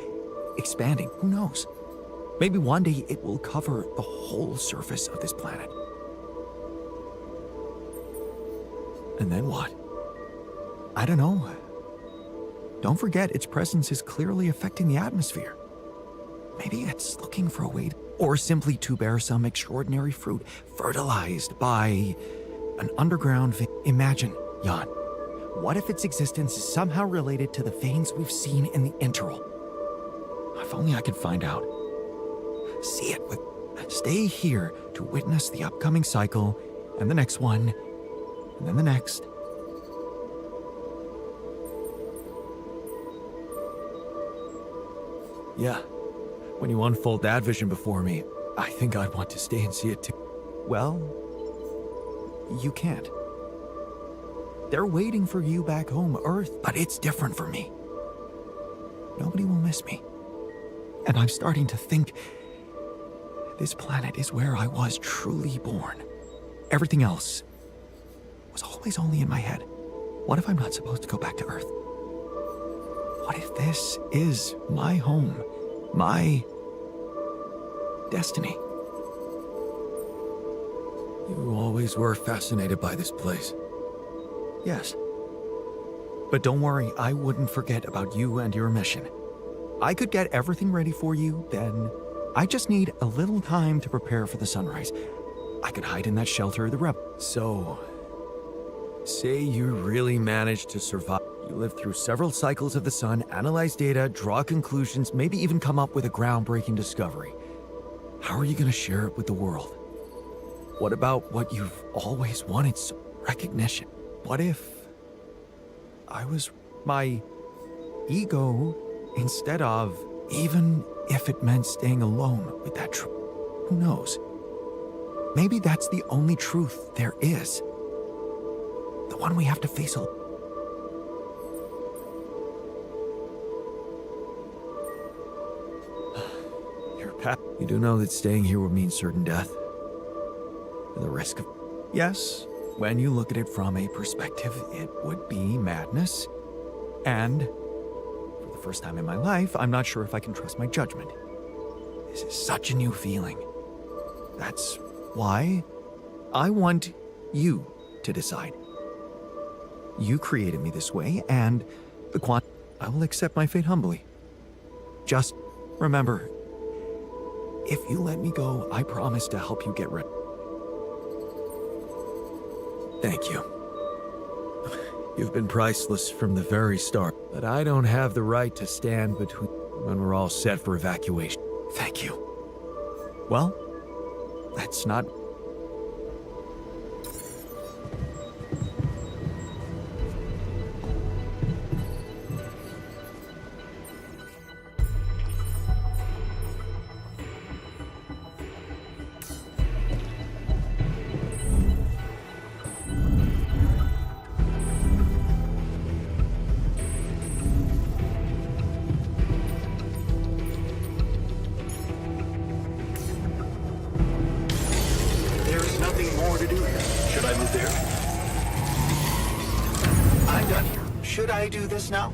expanding, who knows? Maybe one day it will cover the whole surface of this planet. And then what? I don't know. Don't forget, its presence is clearly affecting the atmosphere. Maybe it's looking for a way, or simply to bear some extraordinary fruit, fertilized by an underground Imagine, Jan, what if its existence is somehow related to the veins we've seen in the interval? If only I could find out. See it with... Stay here to witness the upcoming cycle, and the next one, and then the next. Yeah, when you unfold that vision before me, I think I'd want to stay and see it too. Well, you can't. They're waiting for you back home, Earth, but it's different for me. Nobody will miss me. And I'm starting to think this planet is where I was truly born. Everything else was always only in my head. What if I'm not supposed to go back to Earth? What if this is my home, my destiny? You always were fascinated by this place. Yes. But don't worry, I wouldn't forget about you and your mission. I could get everything ready for you, then I just need a little time to prepare for the sunrise. I could hide in that shelter of the rebel. So, say you really managed to survive. You lived through several cycles of the sun, analyze data, draw conclusions, maybe even come up with a groundbreaking discovery. How are you going to share it with the world? What about what you've always wanted, recognition? What if I was my ego instead of, even if it meant staying alone with that truth? Who knows? Maybe that's the only truth there is. The one we have to face alone. Your path. You do know that staying here would mean certain death. And the risk of... Yes, when you look at it from a perspective, it would be madness. And for the first time in my life, I'm not sure if I can trust my judgment. This is such a new feeling. That's why I want you to decide. You created me this way, and I will accept my fate humbly. Just remember, if you let me go, I promise to help you get ready. Thank you. You've been priceless from the very start, but I don't have the right to stand between when we're all set for evacuation. Thank you. Well, that's not... There is nothing more to do here. Should I move there? I'm done here. Should I do this now?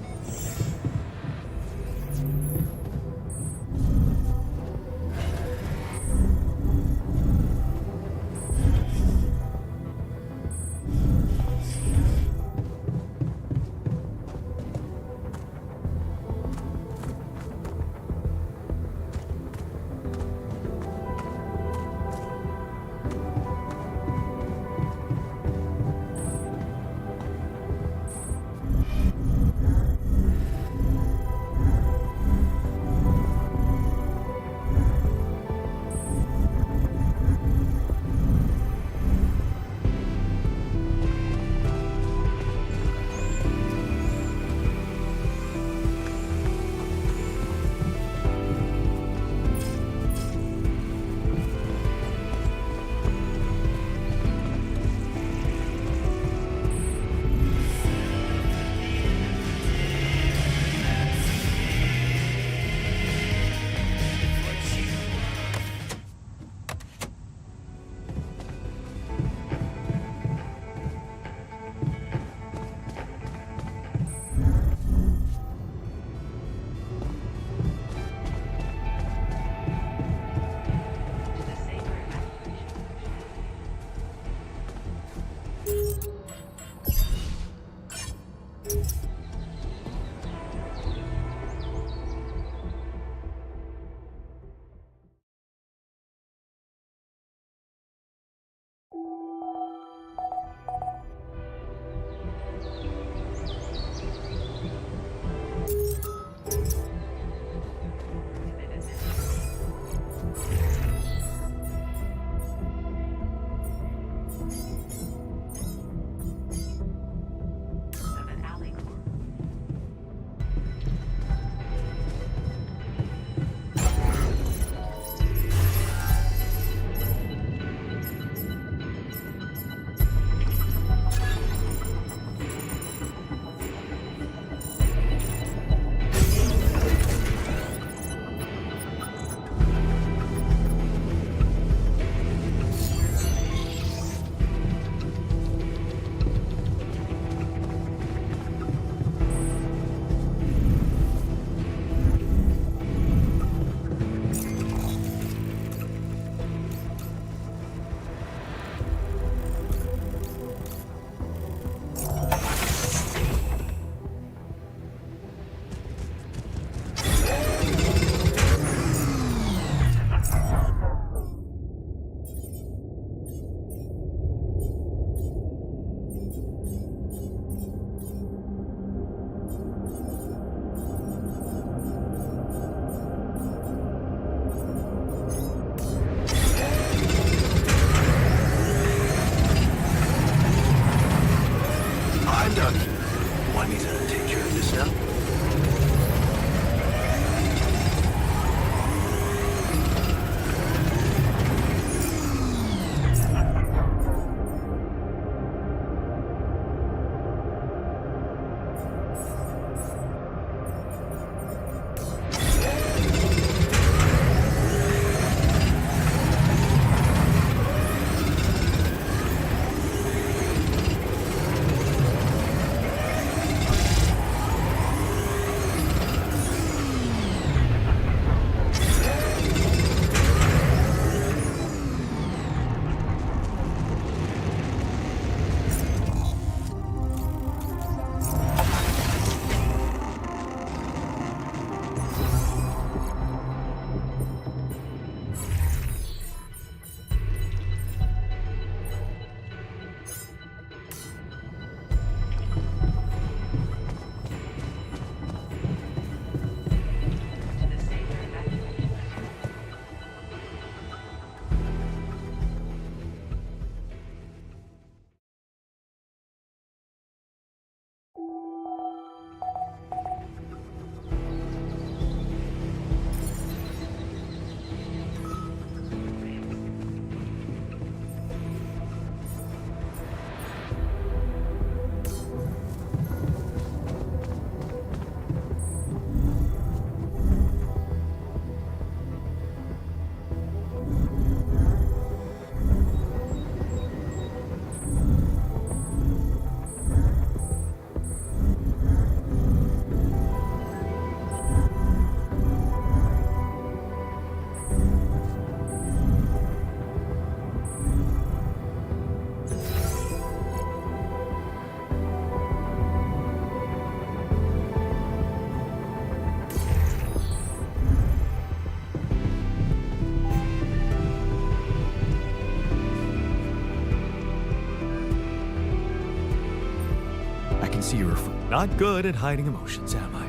see you're not good at hiding emotions, am I?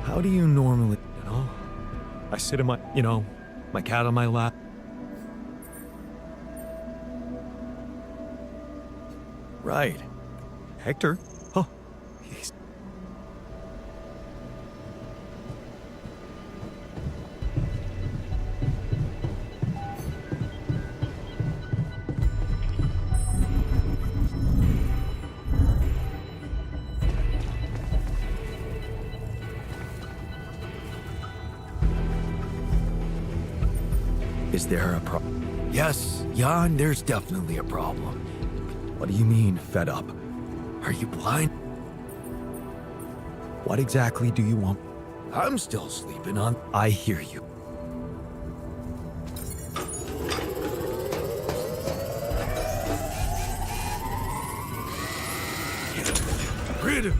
How do you normally, I sit in my, my cat on my lap. Right. Hector? Oh, he's... Is there a problem? Yes, Jan, there's definitely a problem. What do you mean, fed up? Are you blind? What exactly do you want? I'm still sleeping on... I hear you. Rid him!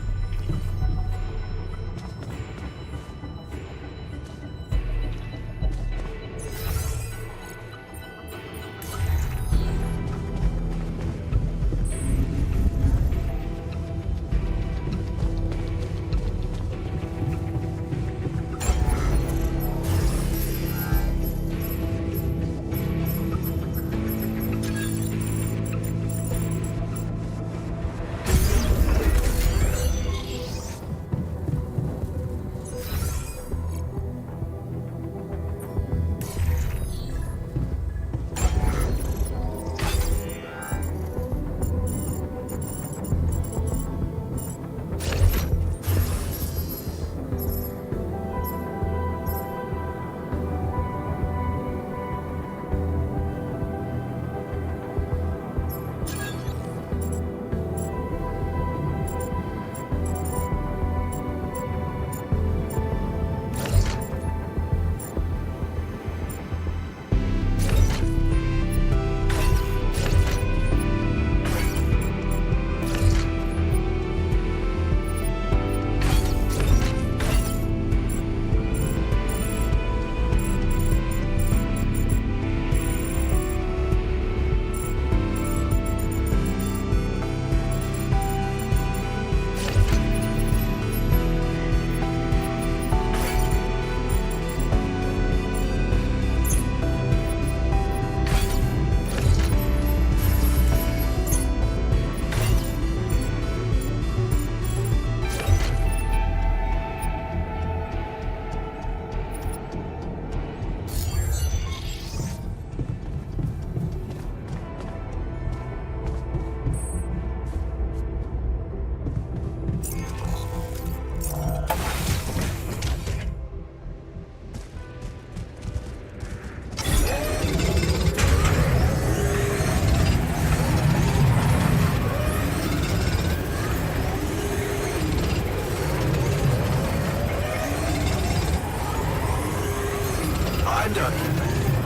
I'm done.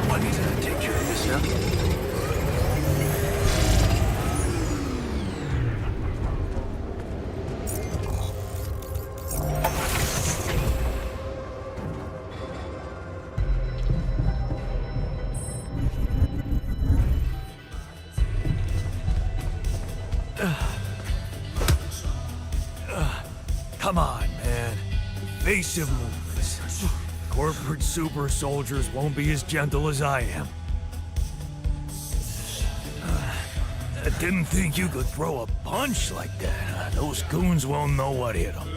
Want me to take care of this now? Come on, man. Evasive movements. Corporate super soldiers won't be as gentle as I am. I didn't think you could throw a punch like that. Those goons won't know what hit them.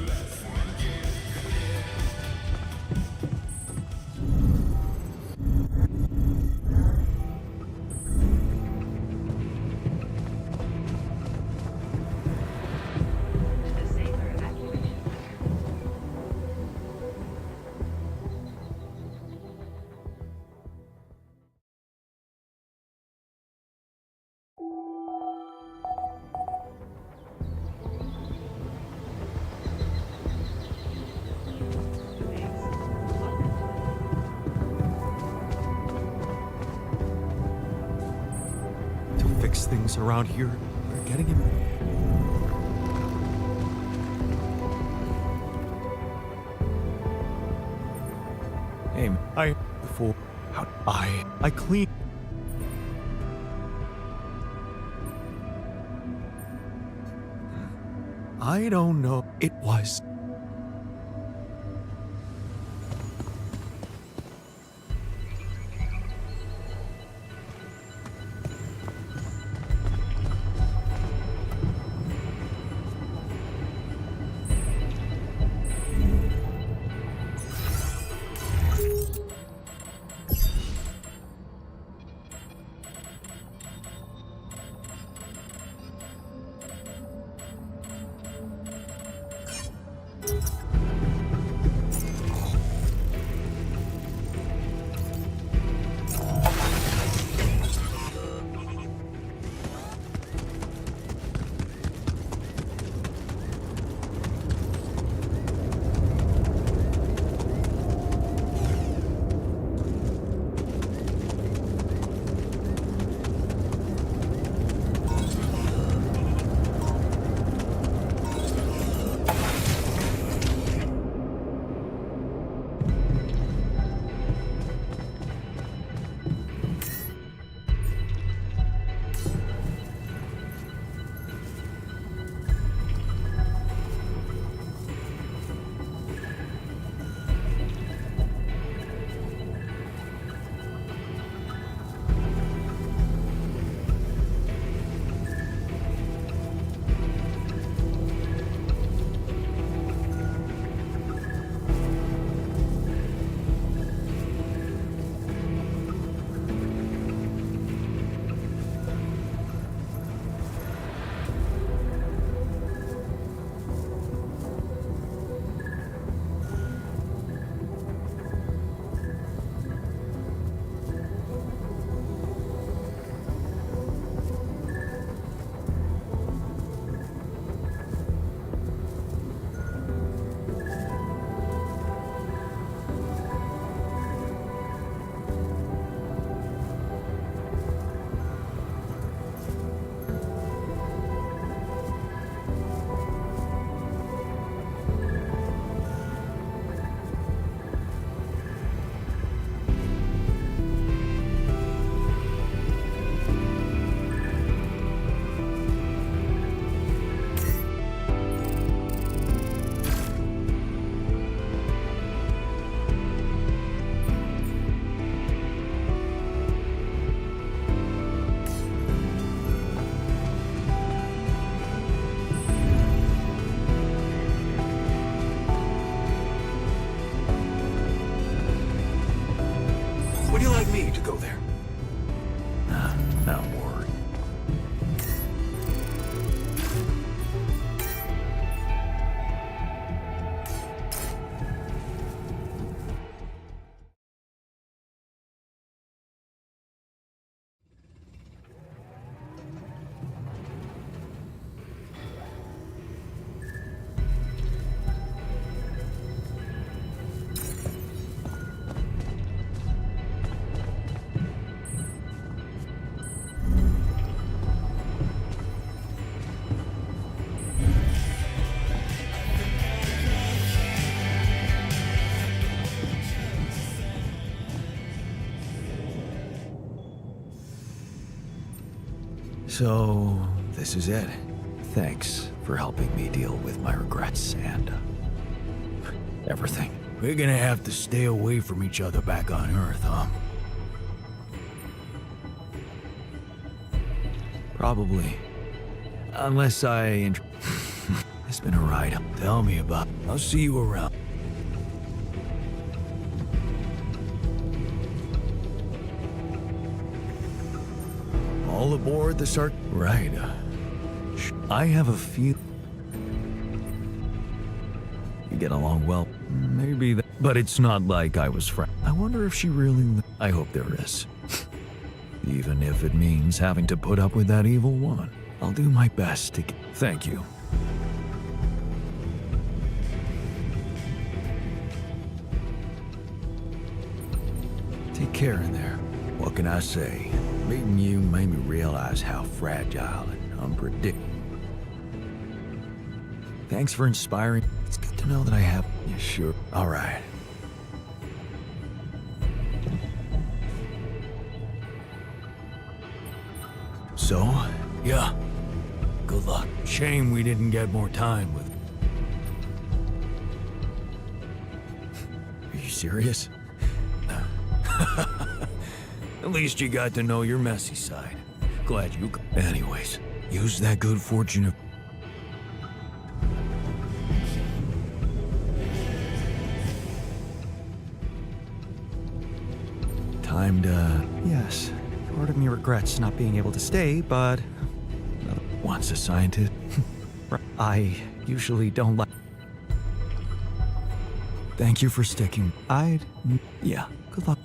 Fix things around here. We're getting him. Hey, before how I clean. I don't know. It was. Would you like me to go there? Not worried. So, this is it. Thanks for helping me deal with my regrets and everything. We're gonna have to stay away from each other back on Earth, huh? Probably. Unless It's been a ride. Tell me about. I'll see you around. All aboard the Sark. Right. I have a few. You get along well. Maybe that. But it's not like I was friends. I wonder if she really. I hope there is. Even if it means having to put up with that evil woman. I'll do my best to. Thank you. Take care in there. What can I say? Meeting you made me realize how fragile and unpredictable. Thanks for inspiring. It's good to know that I have. Yeah, sure. All right. So, yeah. Good luck. Shame we didn't get more time with. Are you serious? At least you got to know your messy side. Glad you. Anyways, use that good fortune of. Time to. Yes, part of me regrets not being able to stay, but Once a scientist. I usually don't like. Thank you for sticking. Yeah, good luck.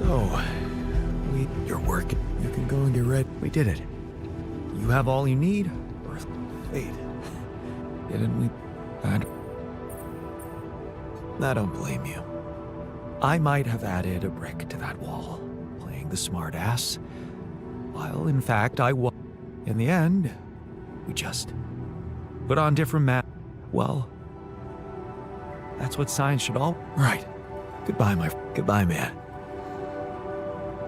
So, you're working. You can go and get ready. We did it. You have all you need? Wait. Didn't we? I don't blame you. I might have added a brick to that wall, playing the smart ass, while in fact I was. In the end, we just put on different Well, that's what science should all. Right. Goodbye, Goodbye, man.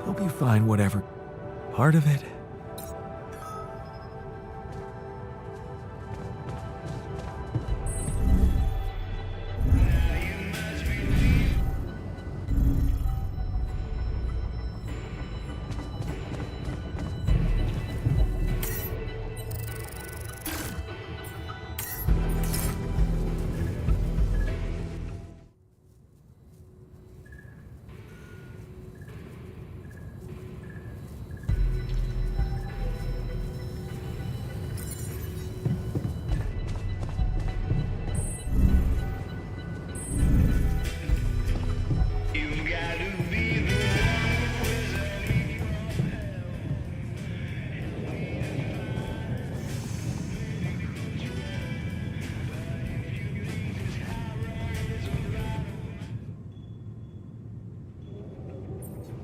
Hope you find whatever part of it.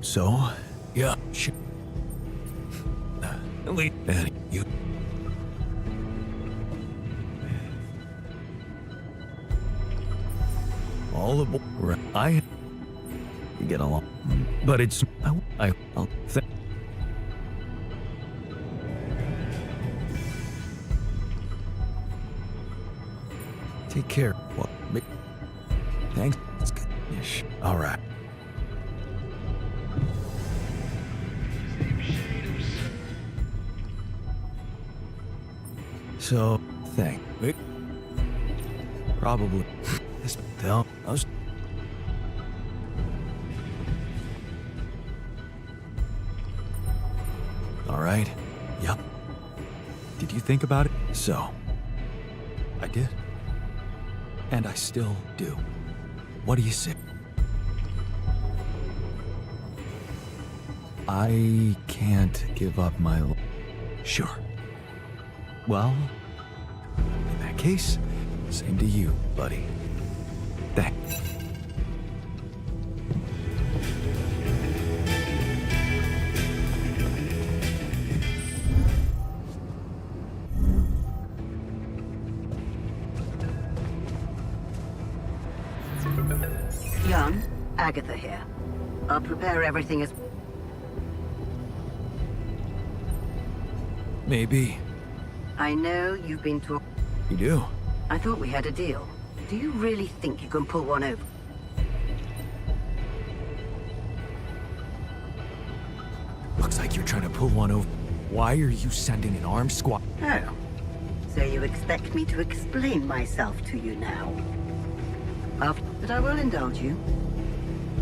So, yeah, Elite, and you. All aboard. You get along, but it's I'll think. Take care. What? Thanks. It's good. Ish. All right. So, wait. Probably. This hell. All right. Yep. Did you think about it? So, I did. And I still do. What do you say? I can't give up my. Sure. Well, in that case, same to you, buddy. Thanks. Young, Agatha here. I'll prepare everything as... Maybe. I know you've been talking... You do? I thought we had a deal. Do you really think you can pull one over? Looks like you're trying to pull one over. Why are you sending an armed squad? Oh. So you expect me to explain myself to you now? But I will indulge you.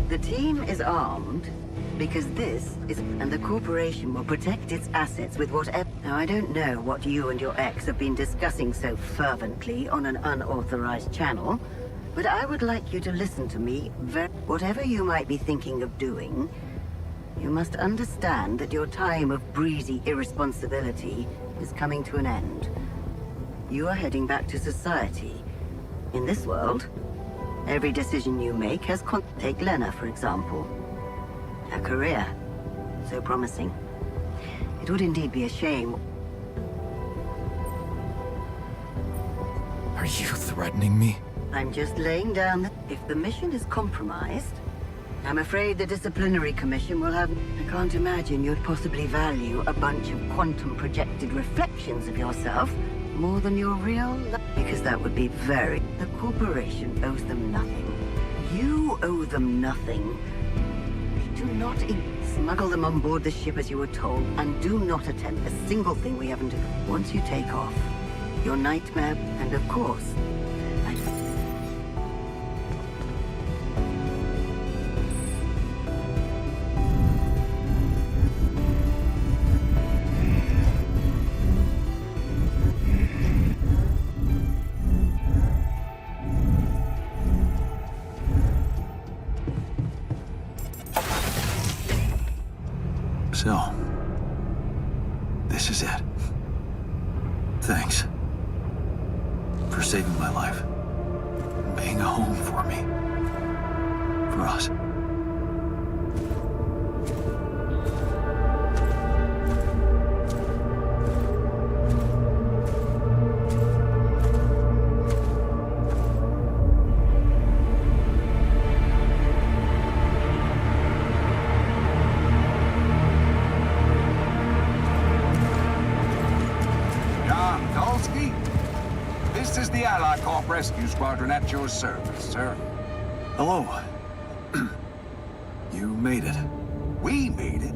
The team is armed because this is... And the corporation will protect its assets with whatever... Now, I don't know what you and your ex have been discussing so fervently on an unauthorized channel, but I would like you to listen to me whatever you might be thinking of doing, you must understand that your time of breezy irresponsibility is coming to an end. You are heading back to society. In this world, every decision you make has Take Lena, for example. Her career, so promising. It would indeed be a shame. Are you threatening me? I'm just laying down that if the mission is compromised, I'm afraid the disciplinary commission will have... I can't imagine you'd possibly value a bunch of quantum projected reflections of yourself more than your real life, because that would be very... The corporation owes them nothing. You owe them nothing. Do not smuggle them on board the ship as you were told, and do not attempt a single thing we haven't done. Once you take off, your nightmare, and of course, Thanks. For saving my life. And being a home for me. For us. This is the Allied Corp Rescue Squadron at your service, sir. Hello. You made it. We made it.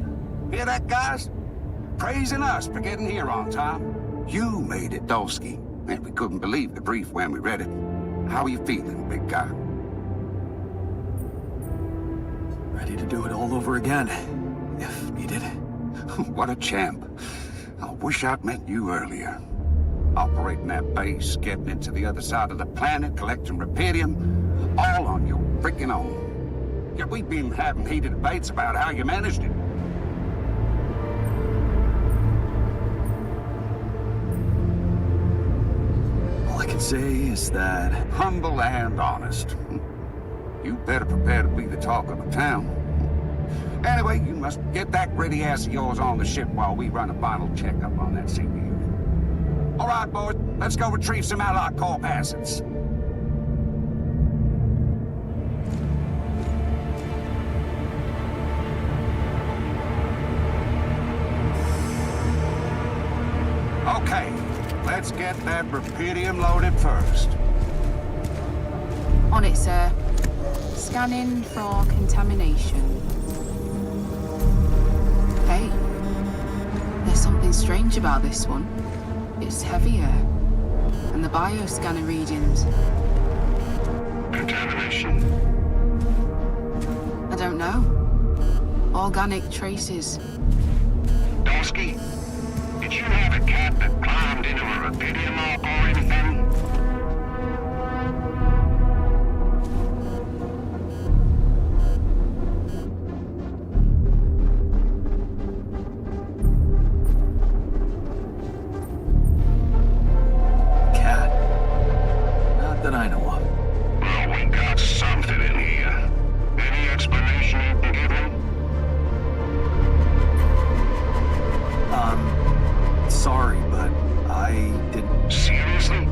Hear that, guys? Praising us for getting here on time. You made it, Dolsky. And we couldn't believe the brief when we read it. How are you feeling, big guy? Ready to do it all over again, if needed. What a champ. I wish I'd met you earlier. Operating that base, getting into the other side of the planet, collecting rupidium, all on your freaking own. Yet we've been having heated debates about how you managed it. All I can say is that... Humble and honest. You better prepare to be the talk of the town. Anyway, you must get that gritty ass of yours on the ship while we run a final checkup on that CB unit. All right, boys, let's go retrieve some Allied Corp assets. Okay, let's get that rupidium loaded first. On it, sir. Scanning for contamination. Hey, there's something strange about this one. It's heavier. And the bioscanner readings. Contamination? I don't know. Organic traces. Dolsky, did you have a cat that climbed into a rupidium or anything? That I know of. Well, we got something in here. Any explanation you can give him? Sorry, but I didn't... Seriously?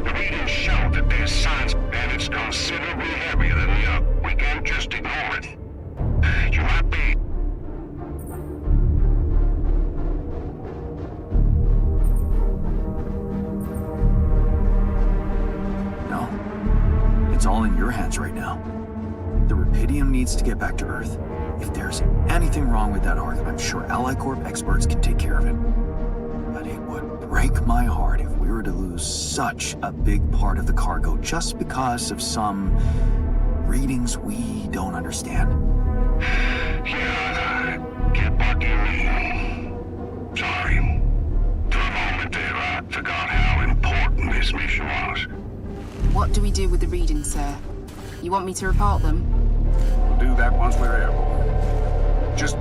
The readings show that there's signs, and it's considerably heavier than the other. We can't just ignore it. You might be... It's all in your hands right now. The rupidium needs to get back to Earth. If there's anything wrong with that arc, I'm sure Allied Corp experts can take care of it. But it would break my heart if we were to lose such a big part of the cargo just because of some readings we don't understand. Yeah, I get what you mean. Sorry. For a moment there, I forgot how important this mission was. What do we do with the readings, sir? You want me to report them? We'll do that once we're airborne. Just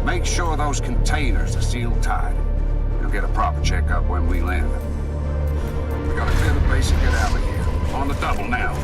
make sure those containers are sealed tight. You'll get a proper checkup when we land. We gotta clear the base and get out of here. On the double now.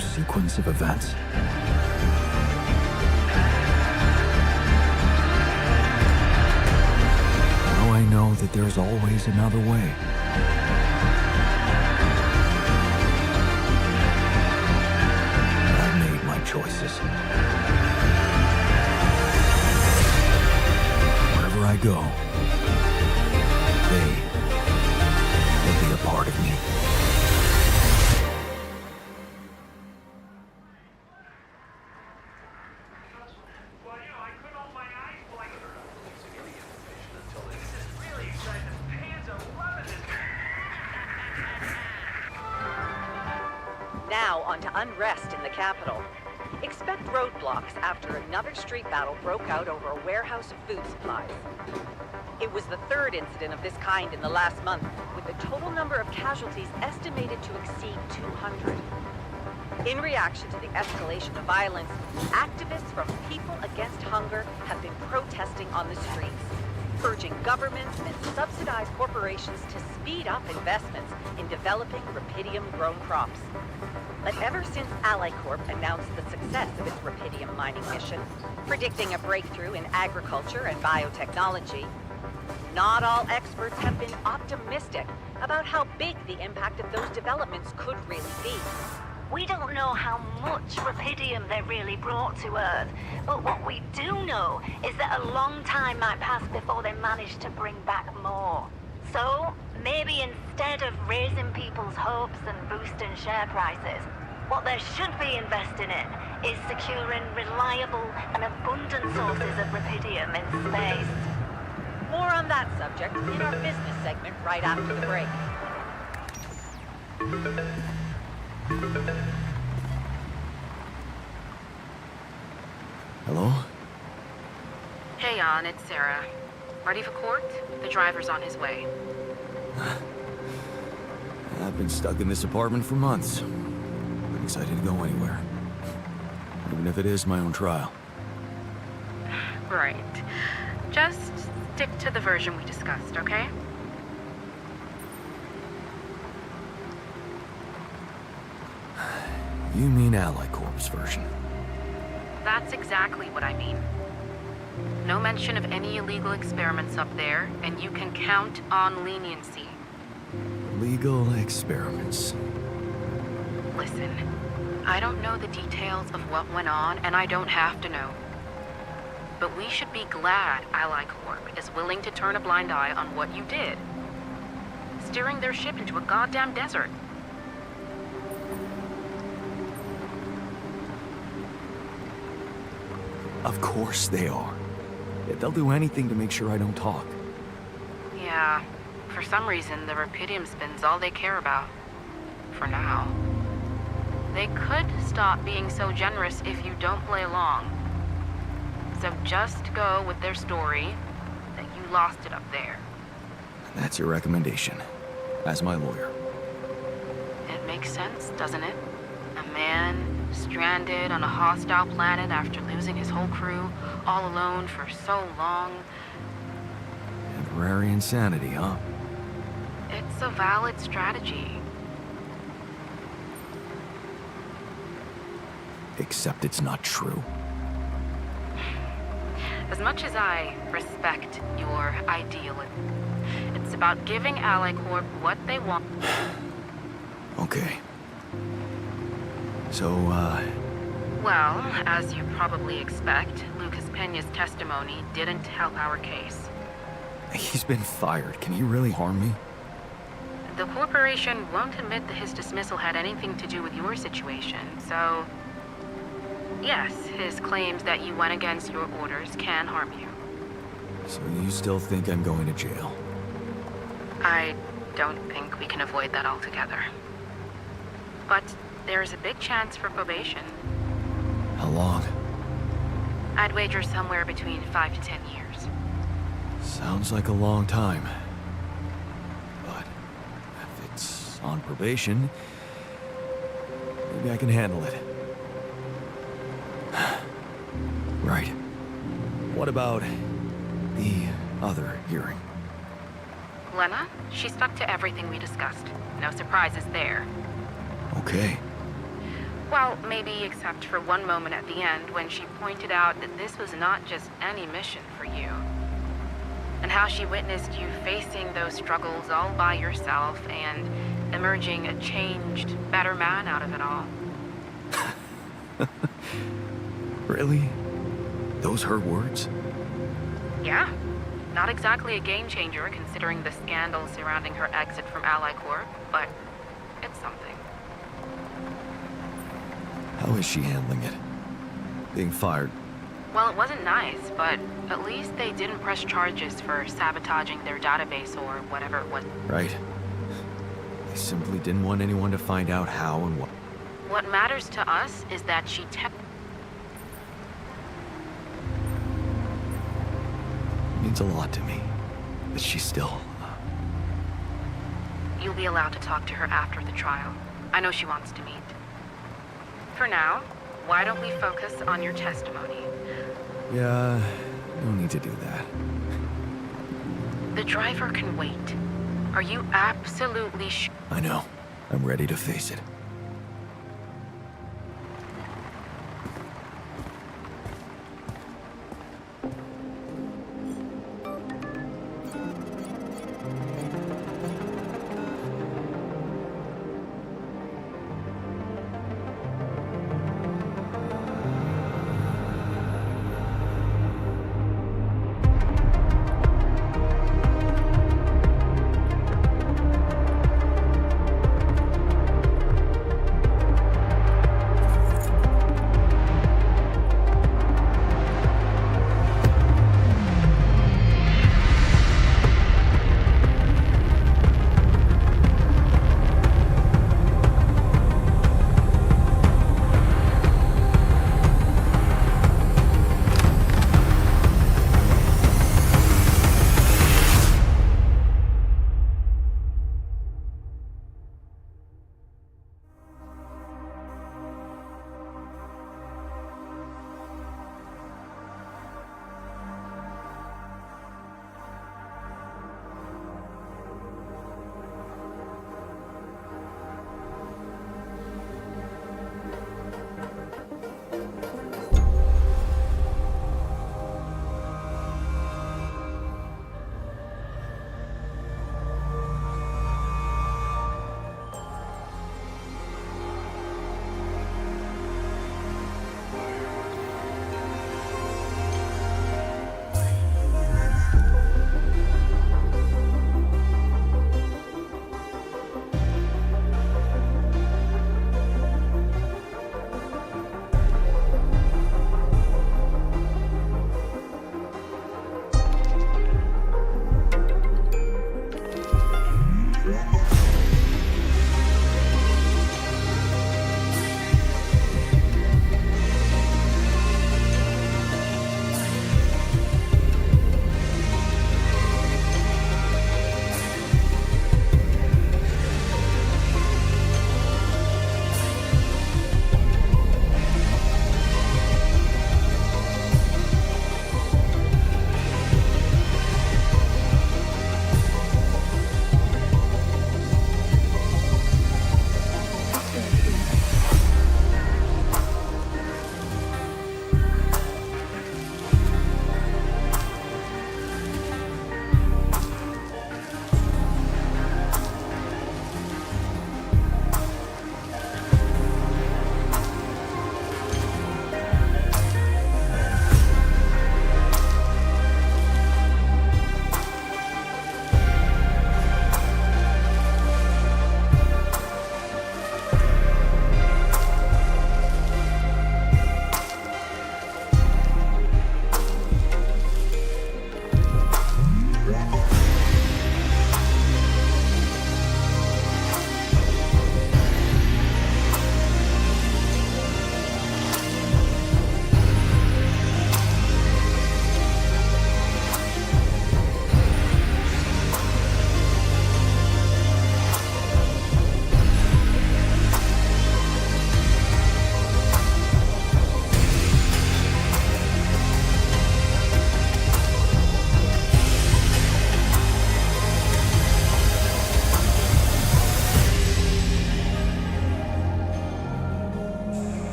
random sequence of events. Now I know that there's always another way. I've made my choices. Wherever I go, they will be a part of me. Now on to unrest in the capital. Expect roadblocks after another street battle broke out over a warehouse of food supplies. It was the third incident of this kind in the last month, with the total number of casualties estimated to exceed 200. In reaction to the escalation of violence, activists from People Against Hunger have been protesting on the streets, urging governments and subsidized corporations to speed up investments in developing rupidium-grown crops. But ever since Ally Corp announced the success of its rupidium mining mission, predicting a breakthrough in agriculture and biotechnology, not all experts have been optimistic about how big the impact of those developments could really be. We don't know how much rupidium they really brought to Earth, but what we do know is that a long time might pass before they manage to bring back more. So, maybe instead of raising people's hopes and boosting share prices, what they should be investing in is securing reliable and abundant sources of rupidium in space. More on that subject in our business segment right after the break. Hello? Hey, Jan, it's Sarah. Ready for court? The driver's on his way. I've been stuck in this apartment for months. I'm excited to go anywhere. Even if it is my own trial. Right. Just stick to the version we discussed, okay? You mean Ally Corp's version? That's exactly what I mean. No mention of any illegal experiments up there, and you can count on leniency. Legal experiments. Listen, I don't know the details of what went on, and I don't have to know. But we should be glad Ally Corp is willing to turn a blind eye on what you did. Steering their ship into a goddamn desert. Of course they are. They'll do anything to make sure I don't talk. Yeah, for some reason, the rupidium spin's all they care about. For now. They could stop being so generous if you don't play along. So just go with their story that you lost it up there. That's your recommendation, as my lawyer. It makes sense, doesn't it? A man stranded on a hostile planet after losing his whole crew, all alone for so long. Temporary insanity, huh? It's a valid strategy. Except it's not true. As much as I respect your idealism, it's about giving Ally Corp what they want. Okay. So, Well, as you probably expect, Lucas Peña's testimony didn't help our case. he's been fired. Can he really harm me? The corporation won't admit that his dismissal had anything to do with your situation, so... Yes, his claims that you went against your orders can harm you. So you still think I'm going to jail? I don't think we can avoid that altogether. But there's a big chance for probation. How long? I'd wager somewhere between 5 to 10 years. Sounds like a long time. But if it's on probation, maybe I can handle it. Right. What about the other hearing? Lena, she stuck to everything we discussed. No surprises there. Okay. Well, maybe except for one moment at the end when she pointed out that this was not just any mission for you. And how she witnessed you facing those struggles all by yourself and emerging a changed, better man out of it all. Really? Those her words? Yeah. Not exactly a game changer considering the scandal surrounding her exit from Ally Corp, but it's something. How is she handling it? Being fired? Well, it wasn't nice, but at least they didn't press charges for sabotaging their database or whatever it was. Right. They simply didn't want anyone to find out how and what. What matters to us is that she It means a lot to me that she's still... You'll be allowed to talk to her after the trial. I know she wants to meet. For now, why don't we focus on your testimony? Yeah, no need to do that. The driver can wait. Are you absolutely sure? I know. I'm ready to face it.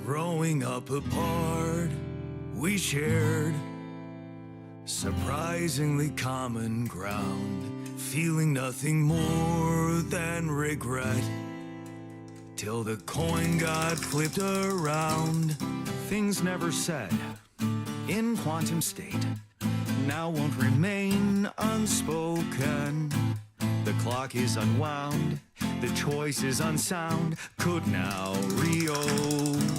Growing up apart, we shared surprisingly common ground, feeling nothing more than regret. Till the coin got flipped around. Things never said in quantum state now won't remain unspoken. The clock is unwound, the choice is unsound, could now reopen.